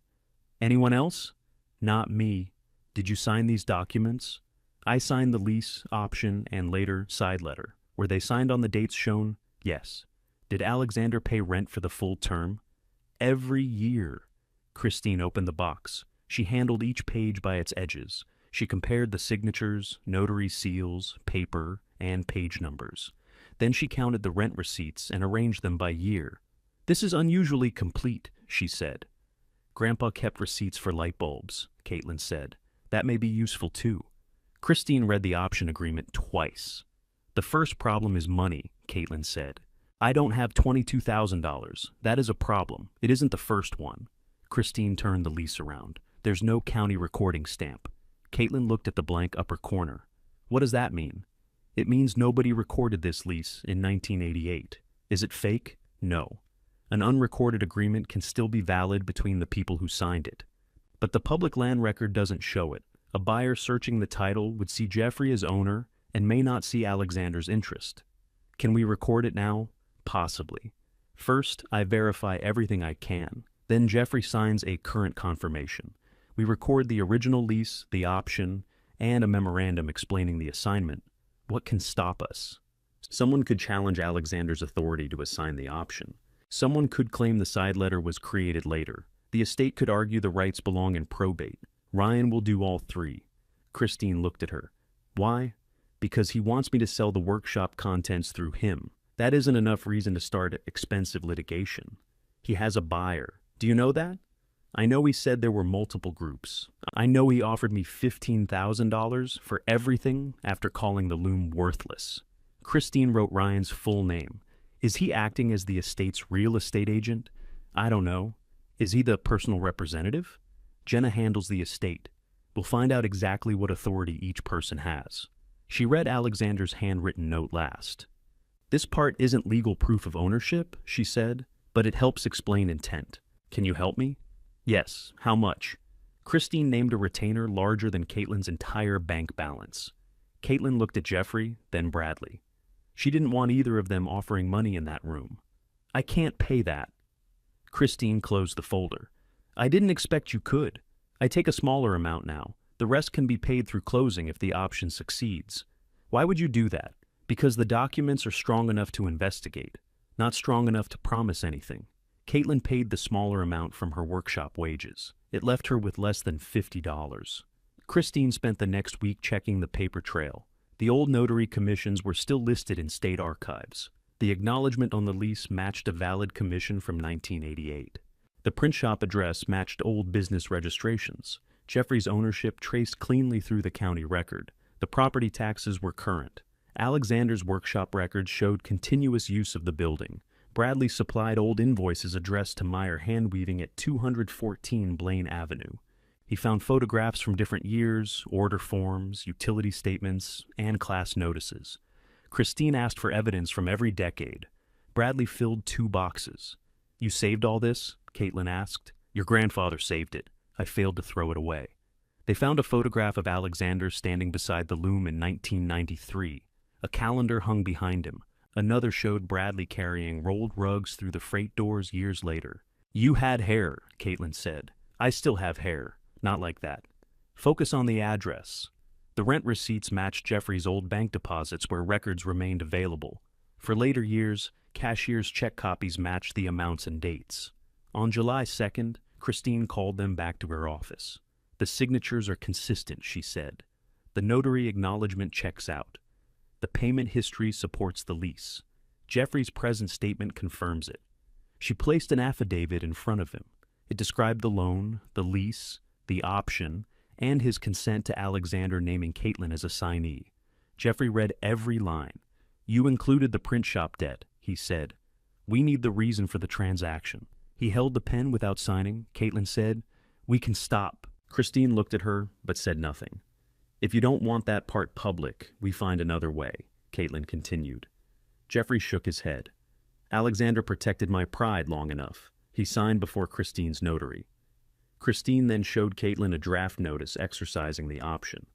Anyone else? Not me. Did you sign these documents? I signed the lease, option, and later side letter. Were they signed on the dates shown? Yes. Did Alexander pay rent for the full term? Every year. Christine opened the box. She handled each page by its edges. She compared the signatures, notary seals, paper, and page numbers. Then she counted the rent receipts and arranged them by year. This is unusually complete, she said. Grandpa kept receipts for light bulbs, Caitlin said. That may be useful too. Christine read the option agreement twice. The first problem is money, Caitlin said. I don't have $22,000. That is a problem. It isn't the first one. Christine turned the lease around. There's no county recording stamp. Caitlin looked at the blank upper corner. What does that mean? It means nobody recorded this lease in 1988. Is it fake? No. An unrecorded agreement can still be valid between the people who signed it. But the public land record doesn't show it. A buyer searching the title would see Jeffrey as owner and may not see Alexander's interest. Can we record it now? Possibly. First, I verify everything I can. Then Jeffrey signs a current confirmation. We record the original lease, the option, and a memorandum explaining the assignment. What can stop us? Someone could challenge Alexander's authority to assign the option. Someone could claim the side letter was created later. The estate could argue the rights belong in probate. Ryan will do all three. Christine looked at her. Why? Because he wants me to sell the workshop contents through him. That isn't enough reason to start expensive litigation. He has a buyer. Do you know that? I know he said there were multiple groups. I know he offered me $15,000 for everything after calling the Loom worthless. Christine wrote Ryan's full name. Is he acting as the estate's real estate agent? I don't know. Is he the personal representative? Jenna handles the estate. We'll find out exactly what authority each person has. She read Alexander's handwritten note last. This part isn't legal proof of ownership, she said, but it helps explain intent. Can you help me? Yes. How much? Christine named a retainer larger than Caitlin's entire bank balance. Caitlin looked at Jeffrey, then Bradley. She didn't want either of them offering money in that room. I can't pay that. Christine closed the folder. I didn't expect you could. I take a smaller amount now. The rest can be paid through closing if the option succeeds. Why would you do that? Because the documents are strong enough to investigate, not strong enough to promise anything. Caitlin paid the smaller amount from her workshop wages. It left her with less than $50. Christine spent the next week checking the paper trail. The old notary commissions were still listed in state archives. The acknowledgement on the lease matched a valid commission from 1988. The print shop address matched old business registrations. Jeffrey's ownership traced cleanly through the county record. The property taxes were current. Alexander's workshop records showed continuous use of the building. Bradley supplied old invoices addressed to Meyer Handweaving at 214 Blaine Avenue. He found photographs from different years, order forms, utility statements, and class notices. Christine asked for evidence from every decade. Bradley filled 2 boxes. You saved all this? Caitlin asked. Your grandfather saved it. I failed to throw it away. They found a photograph of Alexander standing beside the Loom in 1993. A calendar hung behind him. Another showed Bradley carrying rolled rugs through the freight doors years later. You had hair, Caitlin said. I still have hair. Not like that. Focus on the address. The rent receipts matched Jeffrey's old bank deposits where records remained available. For later years, cashier's check copies matched the amounts and dates. On July 2nd, Christine called them back to her office. The signatures are consistent, she said. The notary acknowledgement checks out. The payment history supports the lease. Jeffrey's present statement confirms it. She placed an affidavit in front of him. It described the loan, the lease, the option, and his consent to Alexander naming Caitlin as assignee. Jeffrey read every line. You included the print shop debt, he said. We need the reason for the transaction. He held the pen without signing. Caitlin said, We can stop. Christine looked at her, but said nothing. If you don't want that part public, we find another way, Caitlin continued. Jeffrey shook his head. Alexander protected my pride long enough. He signed before Christine's notary. Christine then showed Caitlin a draft notice exercising the option.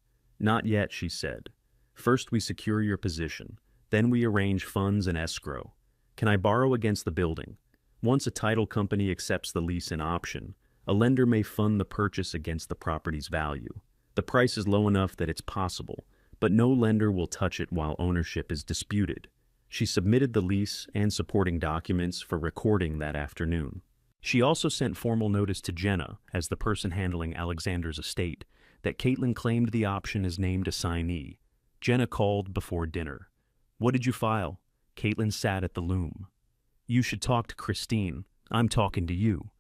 Not yet, she said. First we secure your position. Then we arrange funds and escrow. Can I borrow against the building? Once a title company accepts the lease and option, a lender may fund the purchase against the property's value. The price is low enough that it's possible, but no lender will touch it while ownership is disputed. She submitted the lease and supporting documents for recording that afternoon. She also sent formal notice to Jenna, as the person handling Alexander's estate, that Caitlin claimed the option as named assignee. Jenna called before dinner. What did you file? Caitlin sat at the Loom. You should talk to Christine. I'm talking to you.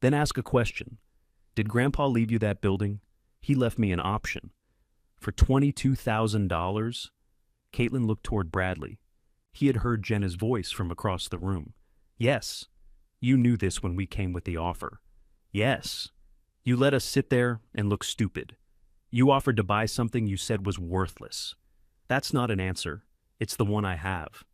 Then ask a question. Did Grandpa leave you that building? He left me an option. For $22,000? Caitlin looked toward Bradley. He had heard Jenna's voice from across the room. Yes. You knew this when we came with the offer. Yes. You let us sit there and look stupid. You offered to buy something you said was worthless. That's not an answer. It's the one I have.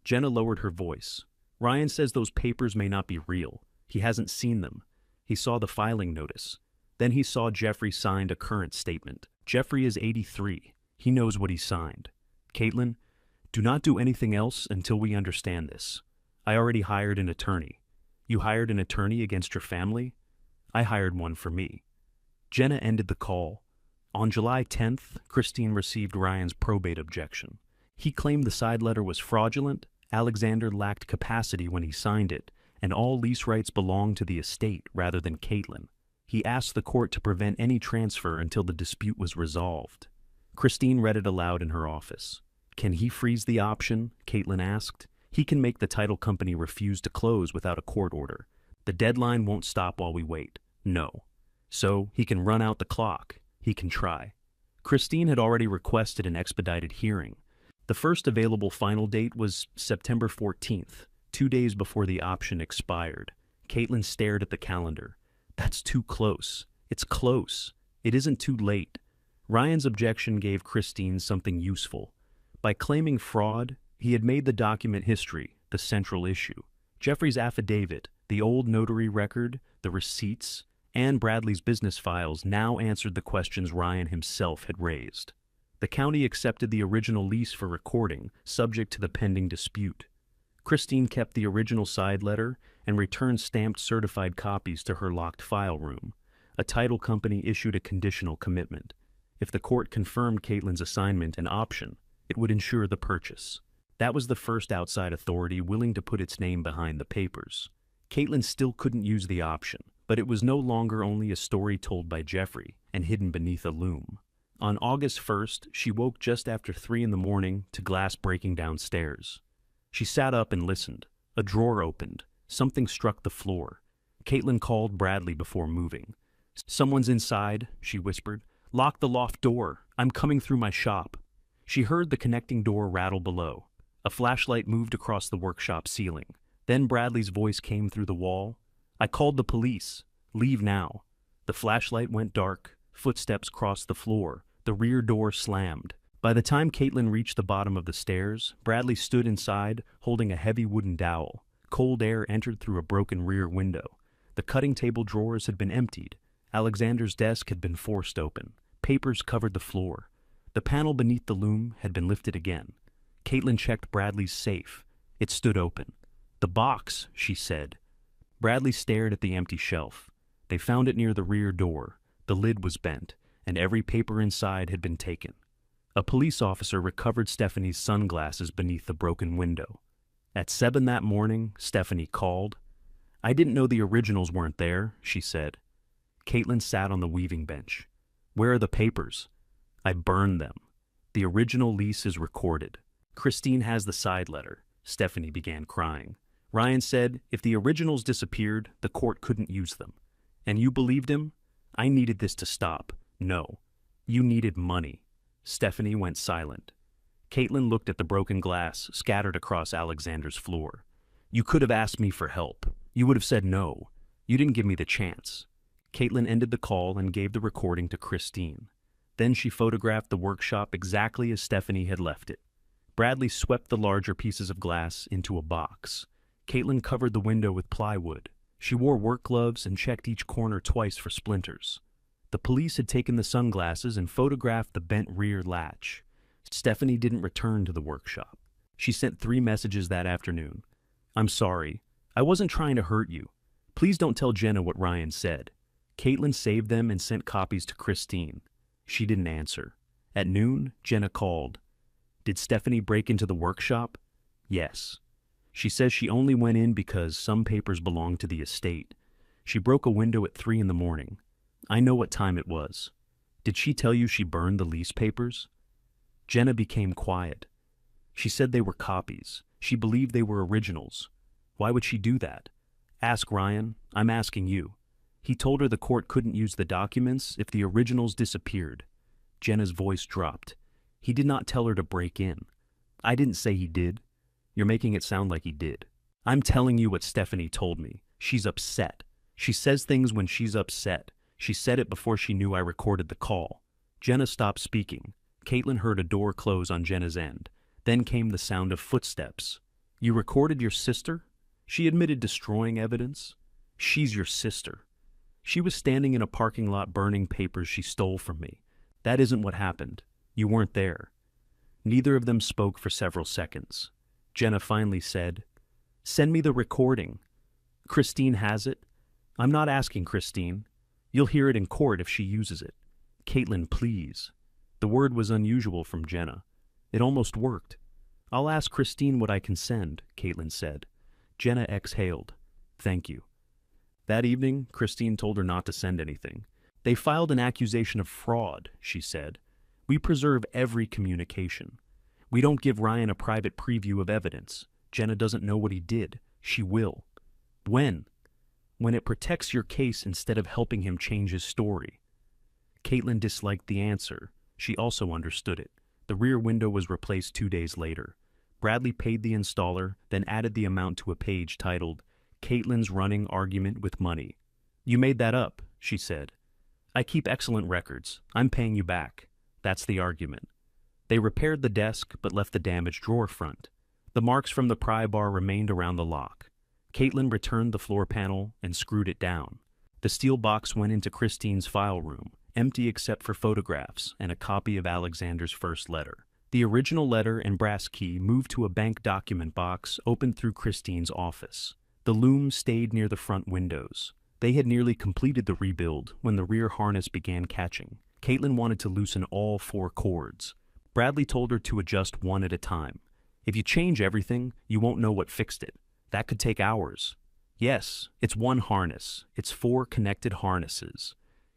Jenna lowered her voice. Ryan says those papers may not be real. He hasn't seen them. He saw the filing notice. Then he saw Jeffrey signed a current statement. Jeffrey is 83. He knows what he signed. Caitlin, do not do anything else until we understand this. I already hired an attorney. You hired an attorney against your family? I hired one for me. Jenna ended the call. On July 10th, Christine received Ryan's probate objection. He claimed the side letter was fraudulent, Alexander lacked capacity when he signed it, and all lease rights belonged to the estate rather than Caitlin. He asked the court to prevent any transfer until the dispute was resolved. Christine read it aloud in her office. Can he freeze the option? Caitlin asked. He can make the title company refuse to close without a court order. The deadline won't stop while we wait. No. So he can run out the clock. He can try. Christine had already requested an expedited hearing. The first available final date was September 14th, 2 days before the option expired. Caitlin stared at the calendar. That's too close. It's close. It isn't too late. Ryan's objection gave Christine something useful. By claiming fraud, he had made the document history the central issue. Jeffrey's affidavit, the old notary record, the receipts, and Bradley's business files now answered the questions Ryan himself had raised. The county accepted the original lease for recording, subject to the pending dispute. Christine kept the original side letter and returned stamped certified copies to her locked file room. A title company issued a conditional commitment. If the court confirmed Caitlin's assignment and option, it would ensure the purchase. That was the first outside authority willing to put its name behind the papers. Caitlin still couldn't use the option, but it was no longer only a story told by Jeffrey and hidden beneath a loom. On August 1st, she woke just after 3 a.m. to glass breaking downstairs. She sat up and listened. A drawer opened. Something struck the floor. Caitlin called Bradley before moving. "Someone's inside," she whispered. "Lock the loft door. I'm coming through my shop." She heard the connecting door rattle below. A flashlight moved across the workshop ceiling. Then Bradley's voice came through the wall. "I called the police. Leave now." The flashlight went dark. Footsteps crossed the floor. The rear door slammed. By the time Caitlin reached the bottom of the stairs, Bradley stood inside, holding a heavy wooden dowel. Cold air entered through a broken rear window. The cutting table drawers had been emptied. Alexander's desk had been forced open. Papers covered the floor. The panel beneath the loom had been lifted again. Caitlin checked Bradley's safe. It stood open. "The box," she said. Bradley stared at the empty shelf. They found it near the rear door. The lid was bent, and every paper inside had been taken. A police officer recovered Stephanie's sunglasses beneath the broken window. At 7 that morning, Stephanie called. "I didn't know the originals weren't there," she said. Caitlin sat on the weaving bench. "Where are the papers?" "I burned them. The original lease is recorded. Christine has the side letter." Stephanie began crying. Ryan said, "If the originals disappeared, the court couldn't use them. And you believed him? I needed this to stop." "No. You needed money." Stephanie went silent. Caitlin looked at the broken glass scattered across Alexander's floor. "You could have asked me for help. You would have said no. You didn't give me the chance." Caitlin ended the call and gave the recording to Christine. Then she photographed the workshop exactly as Stephanie had left it. Bradley swept the larger pieces of glass into a box. Caitlin covered the window with plywood. She wore work gloves and checked each corner twice for splinters. The police had taken the sunglasses and photographed the bent rear latch. Stephanie didn't return to the workshop. She sent 3 messages that afternoon. "I'm sorry. I wasn't trying to hurt you. Please don't tell Jenna what Ryan said." Caitlin saved them and sent copies to Christine. She didn't answer. At noon, Jenna called. "Did Stephanie break into the workshop?" "Yes. She says she only went in because some papers belonged to the estate. She broke a window at 3 a.m. I know what time it was." "Did she tell you she burned the lease papers?" Jenna became quiet. "She said they were copies. She believed they were originals. Why would she do that?" "Ask Ryan. I'm asking you. He told her the court couldn't use the documents if the originals disappeared." Jenna's voice dropped. "He did not tell her to break in." "I didn't say he did. You're making it sound like he did." "I'm telling you what Stephanie told me. She's upset. She says things when she's upset. She said it before she knew I recorded the call." Jenna stopped speaking. Caitlin heard a door close on Jenna's end. Then came the sound of footsteps. "You recorded your sister?" She admitted destroying evidence. "She's your sister. She was standing in a parking lot burning papers she stole from me. That isn't what happened. You weren't there." Neither of them spoke for several seconds. Jenna finally said, "Send me the recording." "Christine has it." "I'm not asking Christine. You'll hear it in court if she uses it." "Caitlin, please." The word was unusual from Jenna. It almost worked. "I'll ask Christine what I can send," Caitlin said. Jenna exhaled. "Thank you." That evening, Christine told her not to send anything. "They filed an accusation of fraud," she said. "We preserve every communication. We don't give Ryan a private preview of evidence. Jenna doesn't know what he did. She will." "When?" when it protects your case instead of helping him change his story. Caitlin disliked the answer. She also understood it. The rear window was replaced 2 days later. Bradley paid the installer, then added the amount to a page titled, Caitlin's Running Argument with Money. "You made that up," she said. "I keep excellent records. I'm paying you back." That's the argument. They repaired the desk, but left the damaged drawer front. The marks from the pry bar remained around the lock. Caitlin returned the floor panel and screwed it down. The steel box went into Christine's file room, empty except for photographs and a copy of Alexander's first letter. The original letter and brass key moved to a bank document box opened through Christine's office. The Loom stayed near the front windows. They had nearly completed the rebuild when the rear harness began catching. Caitlin wanted to loosen all 4 cords. Bradley told her to adjust one at a time. "If you change everything, you won't know what fixed it. That could take hours." "Yes, it's one harness. It's 4 connected harnesses."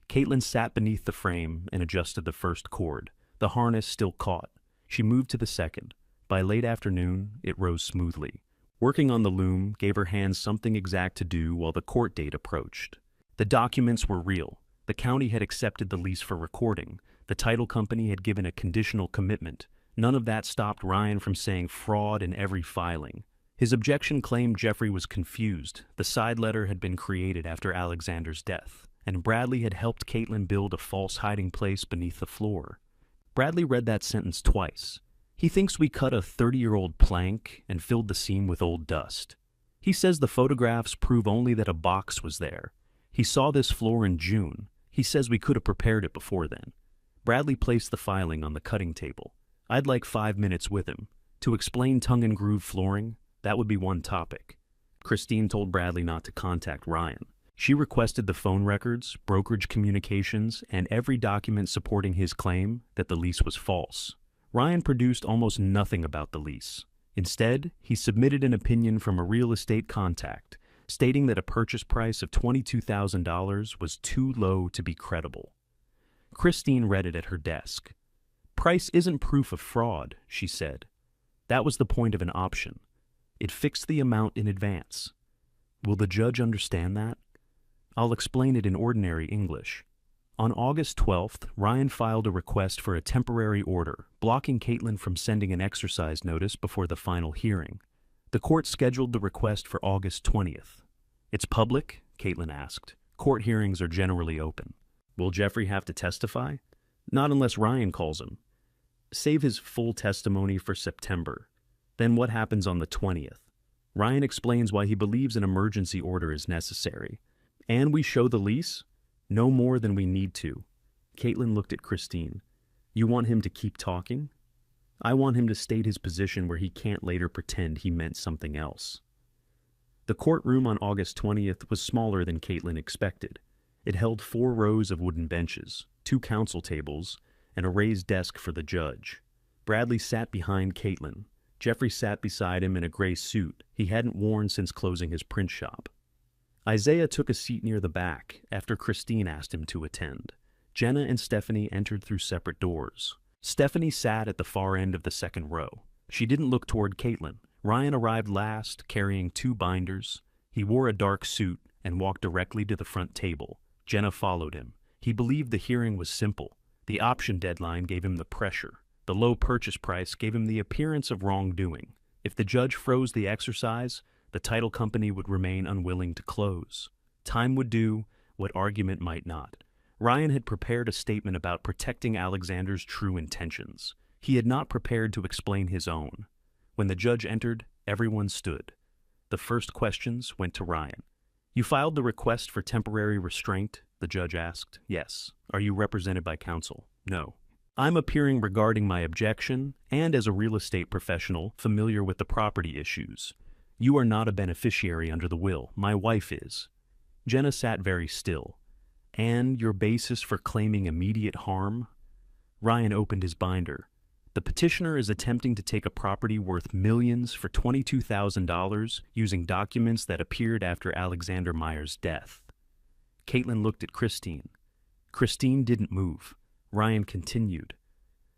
Caitlin sat beneath the frame and adjusted the first cord. The harness still caught. She moved to the second. By late afternoon, it rose smoothly. Working on the Loom gave her hands something exact to do while the court date approached. The documents were real. The county had accepted the lease for recording. The title company had given a conditional commitment. None of that stopped Ryan from saying fraud in every filing. His objection claimed Jeffrey was confused. The side letter had been created after Alexander's death, and Bradley had helped Caitlin build a false hiding place beneath the floor. Bradley read that sentence twice. "He thinks we cut a 30-year-old plank and filled the seam with old dust. He says the photographs prove only that a box was there. He saw this floor in June. He says we could have prepared it before then." Bradley placed the filing on the cutting table. "I'd like 5 minutes with him. To explain tongue-and-groove flooring, that would be one topic." Christine told Bradley not to contact Ryan. She requested the phone records, brokerage communications, and every document supporting his claim that the lease was false. Ryan produced almost nothing about the lease. Instead, he submitted an opinion from a real estate contact, stating that a purchase price of $22,000 was too low to be credible. Christine read it at her desk. "Price isn't proof of fraud," she said. "That was the point of an option. It fixed the amount in advance. Will the judge understand that? I'll explain it in ordinary English." On August 12th, Ryan filed a request for a temporary order, blocking Caitlin from sending an exercise notice before the final hearing. The court scheduled the request for August 20th. "It's public?" Caitlin asked. "Court hearings are generally open." "Will Jeffrey have to testify?" "Not unless Ryan calls him." "Save his full testimony for September. Then what happens on the 20th? Ryan explains why he believes an emergency order is necessary. And we show the lease? No more than we need to." Caitlin looked at Christine. "You want him to keep talking?" "I want him to state his position where he can't later pretend he meant something else." The courtroom on August 20th was smaller than Caitlin expected. It held 4 rows of wooden benches, 2 counsel tables, and a raised desk for the judge. Bradley sat behind Caitlin. Jeffrey sat beside him in a gray suit he hadn't worn since closing his print shop. Isaiah took a seat near the back after Christine asked him to attend. Jenna and Stephanie entered through separate doors. Stephanie sat at the far end of the second row. She didn't look toward Caitlin. Ryan arrived last, carrying 2 binders. He wore a dark suit and walked directly to the front table. Jenna followed him. He believed the hearing was simple. The option deadline gave him the pressure. The low purchase price gave him the appearance of wrongdoing. If the judge froze the exercise, the title company would remain unwilling to close. Time would do what argument might not. Ryan had prepared a statement about protecting Alexander's true intentions. He had not prepared to explain his own. When the judge entered, everyone stood. The first questions went to Ryan. "You filed the request for temporary restraint?" the judge asked. "Yes." "Are you represented by counsel?" "No." "I'm appearing regarding my objection and as a real estate professional familiar with the property issues. You are not a beneficiary under the will. My wife is." Jenna sat very still. "And your basis for claiming immediate harm?" Ryan opened his binder. "The petitioner is attempting to take a property worth millions for $22,000 using documents that appeared after Alexander Meyer's death." Caitlin looked at Christine. Christine didn't move. Ryan continued.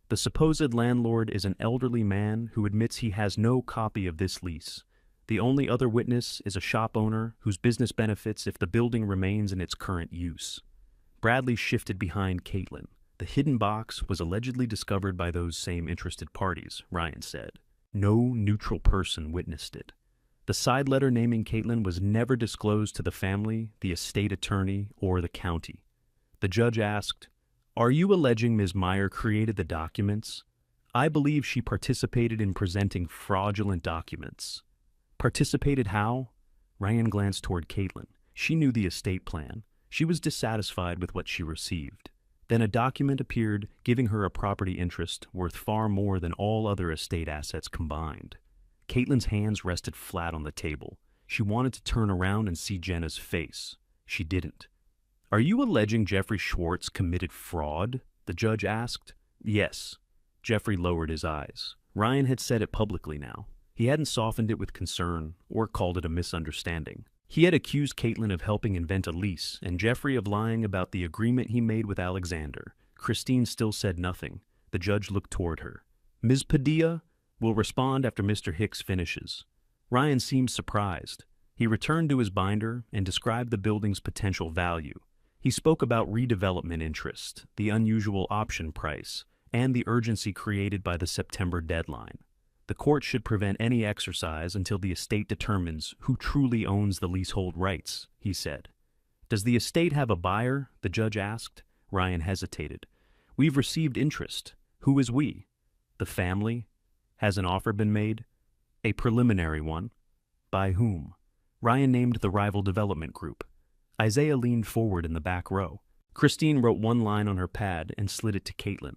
"The supposed landlord is an elderly man who admits he has no copy of this lease. The only other witness is a shop owner whose business benefits if the building remains in its current use. Bradley shifted behind Caitlin. The hidden box was allegedly discovered by those same interested parties, Ryan said. No neutral person witnessed it. The side letter naming Caitlin was never disclosed to the family, the estate attorney, or the county. The judge asked, "Are you alleging Ms. Meyer created the documents?" "I believe she participated in presenting fraudulent documents." "Participated how?" Ryan glanced toward Caitlin. She knew the estate plan. She was dissatisfied with what she received. Then a document appeared giving her a property interest worth far more than all other estate assets combined. Caitlin's hands rested flat on the table. She wanted to turn around and see Jenna's face. She didn't. "Are you alleging Jeffrey Schwartz committed fraud?" the judge asked. "Yes." Jeffrey lowered his eyes. Ryan had said it publicly now. He hadn't softened it with concern or called it a misunderstanding. He had accused Caitlin of helping invent a lease and Jeffrey of lying about the agreement he made with Alexander. Christine still said nothing. The judge looked toward her. "Ms. Padilla will respond after Mr. Hicks finishes." Ryan seemed surprised. He returned to his binder and described the building's potential value. He spoke about redevelopment interest, the unusual option price, and the urgency created by the September deadline. The court should prevent any exercise until the estate determines who truly owns the leasehold rights, he said. "Does the estate have a buyer?" the judge asked. Ryan hesitated. "We've received interest. Who is we?" "The family." "Has an offer been made?" "A preliminary one." "By whom?" Ryan named the rival development group. Isaiah leaned forward in the back row. Christine wrote one line on her pad and slid it to Caitlin.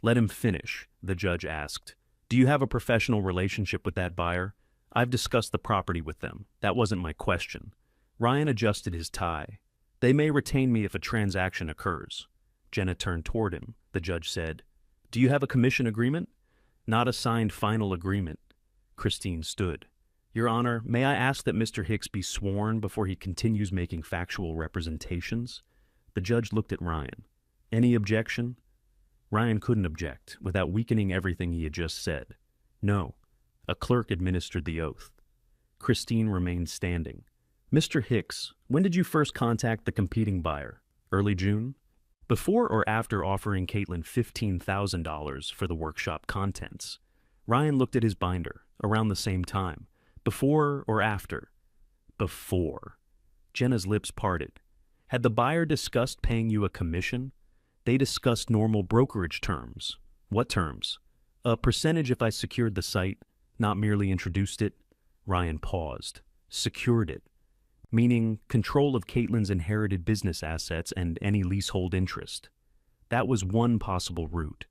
"Let him finish," the judge asked. "Do you have a professional relationship with that buyer?" "I've discussed the property with them. That wasn't my question." Ryan adjusted his tie. "They may retain me if a transaction occurs." Jenna turned toward him. The judge said, "Do you have a commission agreement?" "Not a signed final agreement." Christine stood. "Your Honor, may I ask that Mr. Hicks be sworn before he continues making factual representations?" The judge looked at Ryan. "Any objection?" Ryan couldn't object without weakening everything he had just said. "No." A clerk administered the oath. Christine remained standing. "Mr. Hicks, when did you first contact the competing buyer? Early June?" Before or after offering Caitlin $15,000 for the workshop contents? Ryan looked at his binder. Around the same time. Before or after? Before. Jenna's lips parted. "Had the buyer discussed paying you a commission?" "They discussed normal brokerage terms." "What terms?" "A percentage if I secured the site, not merely introduced it." Ryan paused. "Secured it." Meaning control of Caitlin's inherited business assets and any leasehold interest. That was one possible route.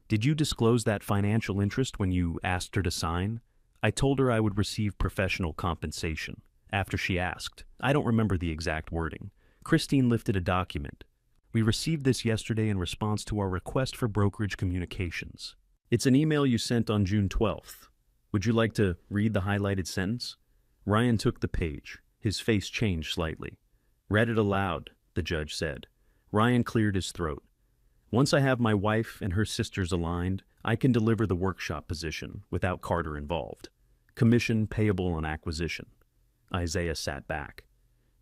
"Did you disclose that financial interest when you asked her to sign?" "I told her I would receive professional compensation." After she asked. I don't remember the exact wording. Christine lifted a document. "We received this yesterday in response to our request for brokerage communications. It's an email you sent on June 12th. Would you like to read the highlighted sentence?" Ryan took the page. His face changed slightly. "Read it aloud," the judge said. Ryan cleared his throat. "Once I have my wife and her sisters aligned, I can deliver the workshop position without Carter involved. Commission payable on acquisition." Isaiah sat back.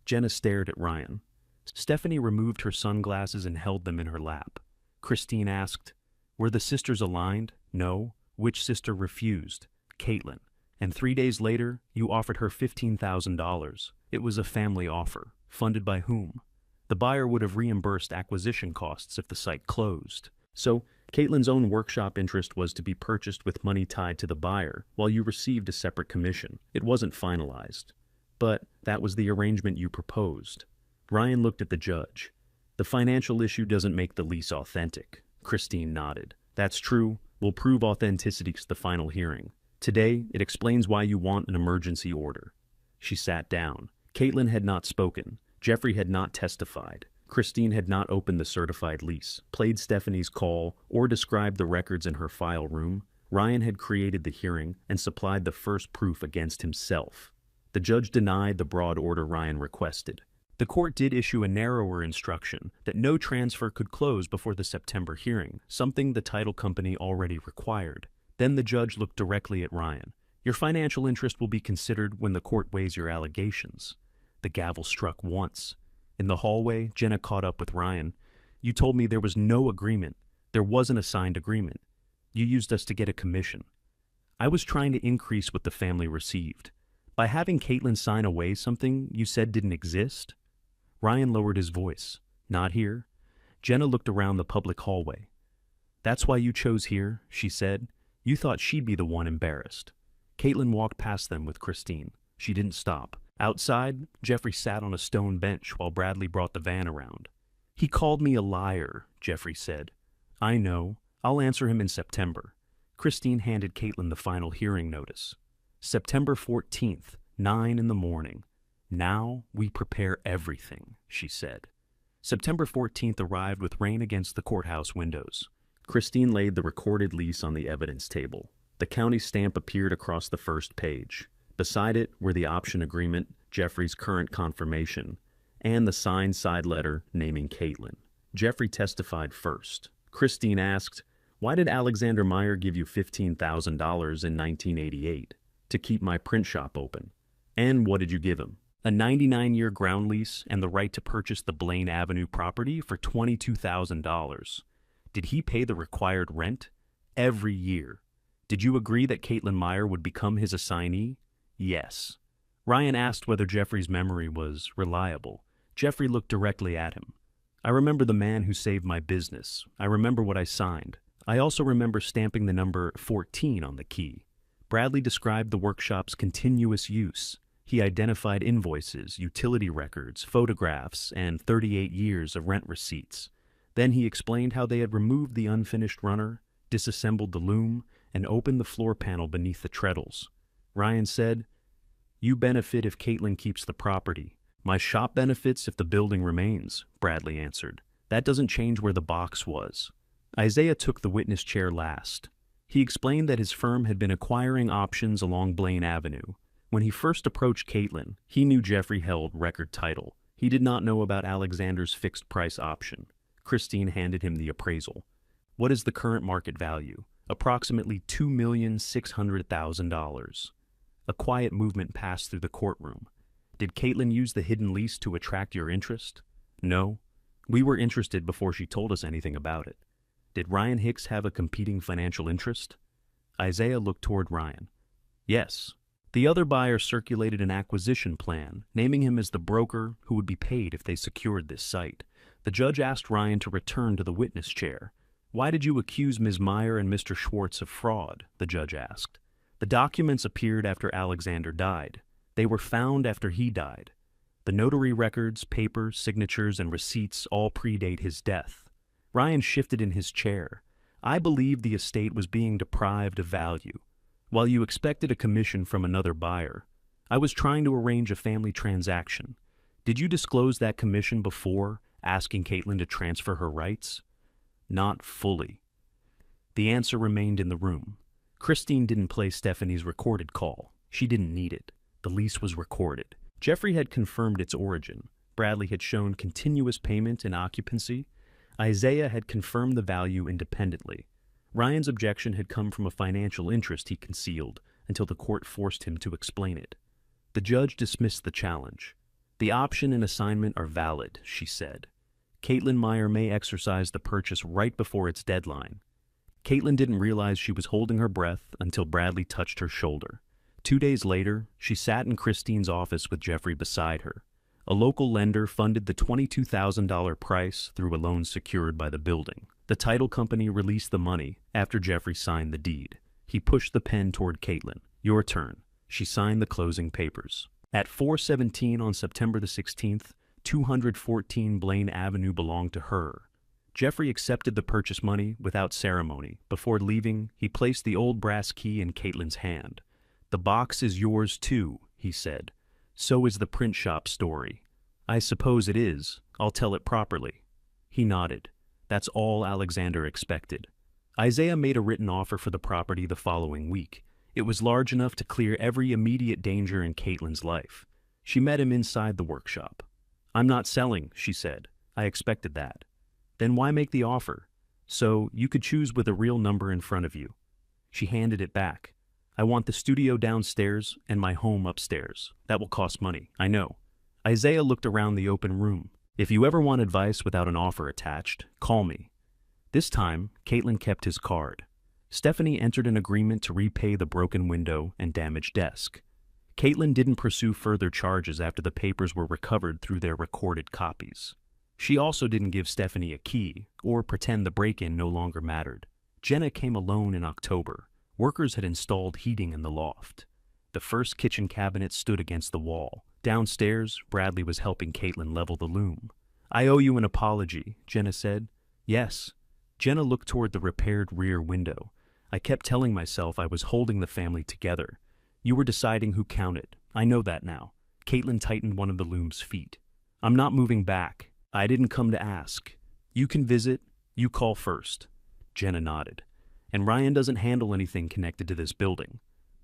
Jenna stared at Ryan. Stephanie removed her sunglasses and held them in her lap. Christine asked, "Were the sisters aligned?" "No." "Which sister refused?" "Caitlin. And 3 days later, you offered her $15,000. It was a family offer. Funded by whom?" "The buyer would have reimbursed acquisition costs if the site closed. So, Caitlin's own workshop interest was to be purchased with money tied to the buyer, while you received a separate commission. It wasn't finalized. But that was the arrangement you proposed." Ryan looked at the judge. "The financial issue doesn't make the lease authentic." Christine nodded. "That's true. We'll prove authenticity to the final hearing. Today, it explains why you want an emergency order." She sat down. Caitlin had not spoken. Jeffrey had not testified. Christine had not opened the certified lease, played Stephanie's call, or described the records in her file room. Ryan had created the hearing and supplied the first proof against himself. The judge denied the broad order Ryan requested. The court did issue a narrower instruction that no transfer could close before the September hearing, something the title company already required. Then the judge looked directly at Ryan. Your financial interest will be considered when the court weighs your allegations. The gavel struck once. In the hallway, Jenna caught up with Ryan. You told me there was no agreement. There wasn't a signed agreement. You used us to get a commission. I was trying to increase what the family received. By having Caitlin sign away something you said didn't exist? Ryan lowered his voice. Not here. Jenna looked around the public hallway. That's why you chose here, she said. You thought she'd be the one embarrassed. Caitlin walked past them with Christine. She didn't stop. Outside, Jeffrey sat on a stone bench while Bradley brought the van around. He called me a liar, Jeffrey said. I know. I'll answer him in September. Christine handed Caitlin the final hearing notice. September 14th, 9 in the morning. Now we prepare everything, she said. September 14th arrived with rain against the courthouse windows. Christine laid the recorded lease on the evidence table. The county stamp appeared across the first page. Beside it were the option agreement, Jeffrey's current confirmation, and the signed side letter naming Caitlin. Jeffrey testified first. Christine asked, "Why did Alexander Meyer give you $15,000 in 1988? To keep my print shop open. And what did you give him? A 99-year ground lease and the right to purchase the Blaine Avenue property for $22,000. Did he pay the required rent? Every year. Did you agree that Caitlin Meyer would become his assignee? Yes." Ryan asked whether Jeffrey's memory was reliable. Jeffrey looked directly at him. "I remember the man who saved my business. I remember what I signed. I also remember stamping the number 14 on the key." Bradley described the workshop's continuous use. He identified invoices, utility records, photographs, and 38 years of rent receipts. Then he explained how they had removed the unfinished runner, disassembled the loom, and opened the floor panel beneath the treadles. Ryan said, "You benefit if Caitlin keeps the property. My shop benefits if the building remains," Bradley answered. "That doesn't change where the box was." Isaiah took the witness chair last. He explained that his firm had been acquiring options along Blaine Avenue. When he first approached Caitlin, he knew Jeffrey held record title. He did not know about Alexander's fixed price option. Christine handed him the appraisal. "What is the current market value?" "Approximately $2,600,000. A quiet movement passed through the courtroom. "Did Caitlin use the hidden lease to attract your interest?" "No. We were interested before she told us anything about it." "Did Ryan Hicks have a competing financial interest?" Isaiah looked toward Ryan. "Yes. The other buyer circulated an acquisition plan, naming him as the broker who would be paid if they secured this site." The judge asked Ryan to return to the witness chair. "Why did you accuse Ms. Meyer and Mr. Schwartz of fraud?" the judge asked. "The documents appeared after Alexander died. They were found after he died. The notary records, papers, signatures, and receipts all predate his death." Ryan shifted in his chair. "I believed the estate was being deprived of value. While you expected a commission from another buyer, I was trying to arrange a family transaction. Did you disclose that commission before asking Caitlin to transfer her rights?" "Not fully." The answer remained in the room. Christine didn't play Stephanie's recorded call. She didn't need it. The lease was recorded. Jeffrey had confirmed its origin. Bradley had shown continuous payment and occupancy. Isaiah had confirmed the value independently. Ryan's objection had come from a financial interest he concealed until the court forced him to explain it. The judge dismissed the challenge. "The option and assignment are valid," she said. "Caitlin Meyer may exercise the purchase right before its deadline." Caitlin didn't realize she was holding her breath until Bradley touched her shoulder. 2 days later, she sat in Christine's office with Jeffrey beside her. A local lender funded the $22,000 price through a loan secured by the building. The title company released the money after Jeffrey signed the deed. He pushed the pen toward Caitlin. "Your turn." She signed the closing papers. At 4:17 on September the 16th, 214 Blaine Avenue belonged to her. Jeffrey accepted the purchase money without ceremony. Before leaving, he placed the old brass key in Caitlin's hand. "The box is yours too," he said. "So is the print shop story." "I suppose it is. I'll tell it properly." He nodded. That's all Alexander expected. Isaiah made a written offer for the property the following week. It was large enough to clear every immediate danger in Caitlin's life. She met him inside the workshop. "I'm not selling," she said. "I expected that." "Then why make the offer?" "So you could choose with a real number in front of you." She handed it back. I want the studio downstairs and my home upstairs. That will cost money, I know. Isaiah looked around the open room. If you ever want advice without an offer attached, call me. This time, Caitlin kept his card. Stephanie entered an agreement to repay the broken window and damaged desk. Caitlin didn't pursue further charges after the papers were recovered through their recorded copies. She also didn't give Stephanie a key or pretend the break-in no longer mattered. Jenna came alone in October. Workers had installed heating in the loft. The first kitchen cabinet stood against the wall. Downstairs, Bradley was helping Caitlin level the loom. I owe you an apology, Jenna said. Yes. Jenna looked toward the repaired rear window. I kept telling myself I was holding the family together. You were deciding who counted. I know that now. Caitlin tightened one of the loom's feet. I'm not moving back. I didn't come to ask. You can visit. You call first. Jenna nodded. And Ryan doesn't handle anything connected to this building.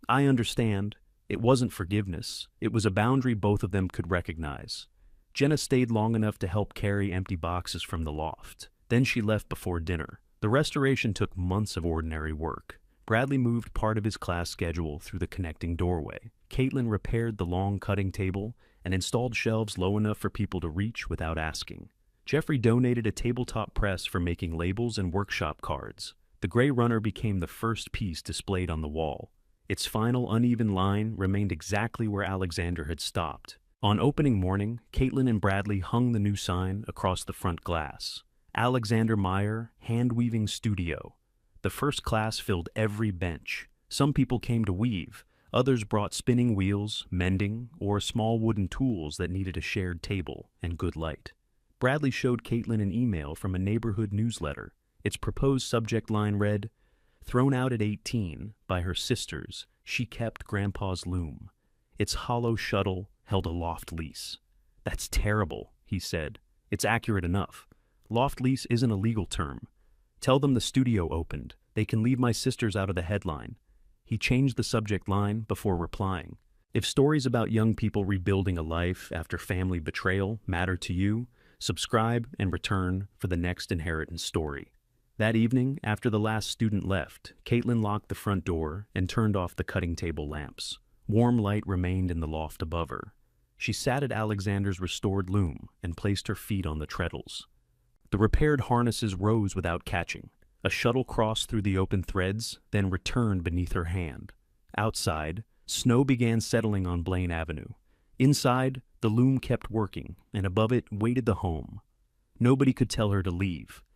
I understand. It wasn't forgiveness. It was a boundary both of them could recognize. Jenna stayed long enough to help carry empty boxes from the loft. Then she left before dinner. The restoration took months of ordinary work. Bradley moved part of his class schedule through the connecting doorway. Caitlin repaired the long cutting table and installed shelves low enough for people to reach without asking. Jeffrey donated a tabletop press for making labels and workshop cards. The gray runner became the first piece displayed on the wall. Its final uneven line remained exactly where Alexander had stopped. On opening morning, Caitlin and Bradley hung the new sign across the front glass. Alexander Meyer, Hand-Weaving Studio. The first class filled every bench. Some people came to weave. Others brought spinning wheels, mending, or small wooden tools that needed a shared table and good light. Bradley showed Caitlin an email from a neighborhood newsletter. Its proposed subject line read, "Thrown out at 18 by her sisters, she kept Grandpa's loom. Its hollow shuttle held a loft lease." That's terrible, he said. It's accurate enough. Loft lease isn't a legal term. Tell them the studio opened. They can leave my sisters out of the headline. He changed the subject line before replying. If stories about young people rebuilding a life after family betrayal matter to you, subscribe and return for the next inheritance story. That evening, after the last student left, Caitlin locked the front door and turned off the cutting table lamps. Warm light remained in the loft above her. She sat at Alexander's restored loom and placed her feet on the treadles. The repaired harnesses rose without catching. A shuttle crossed through the open threads, then returned beneath her hand. Outside, snow began settling on Blaine Avenue. Inside, the loom kept working, and above it waited the home. Nobody could tell her to leave.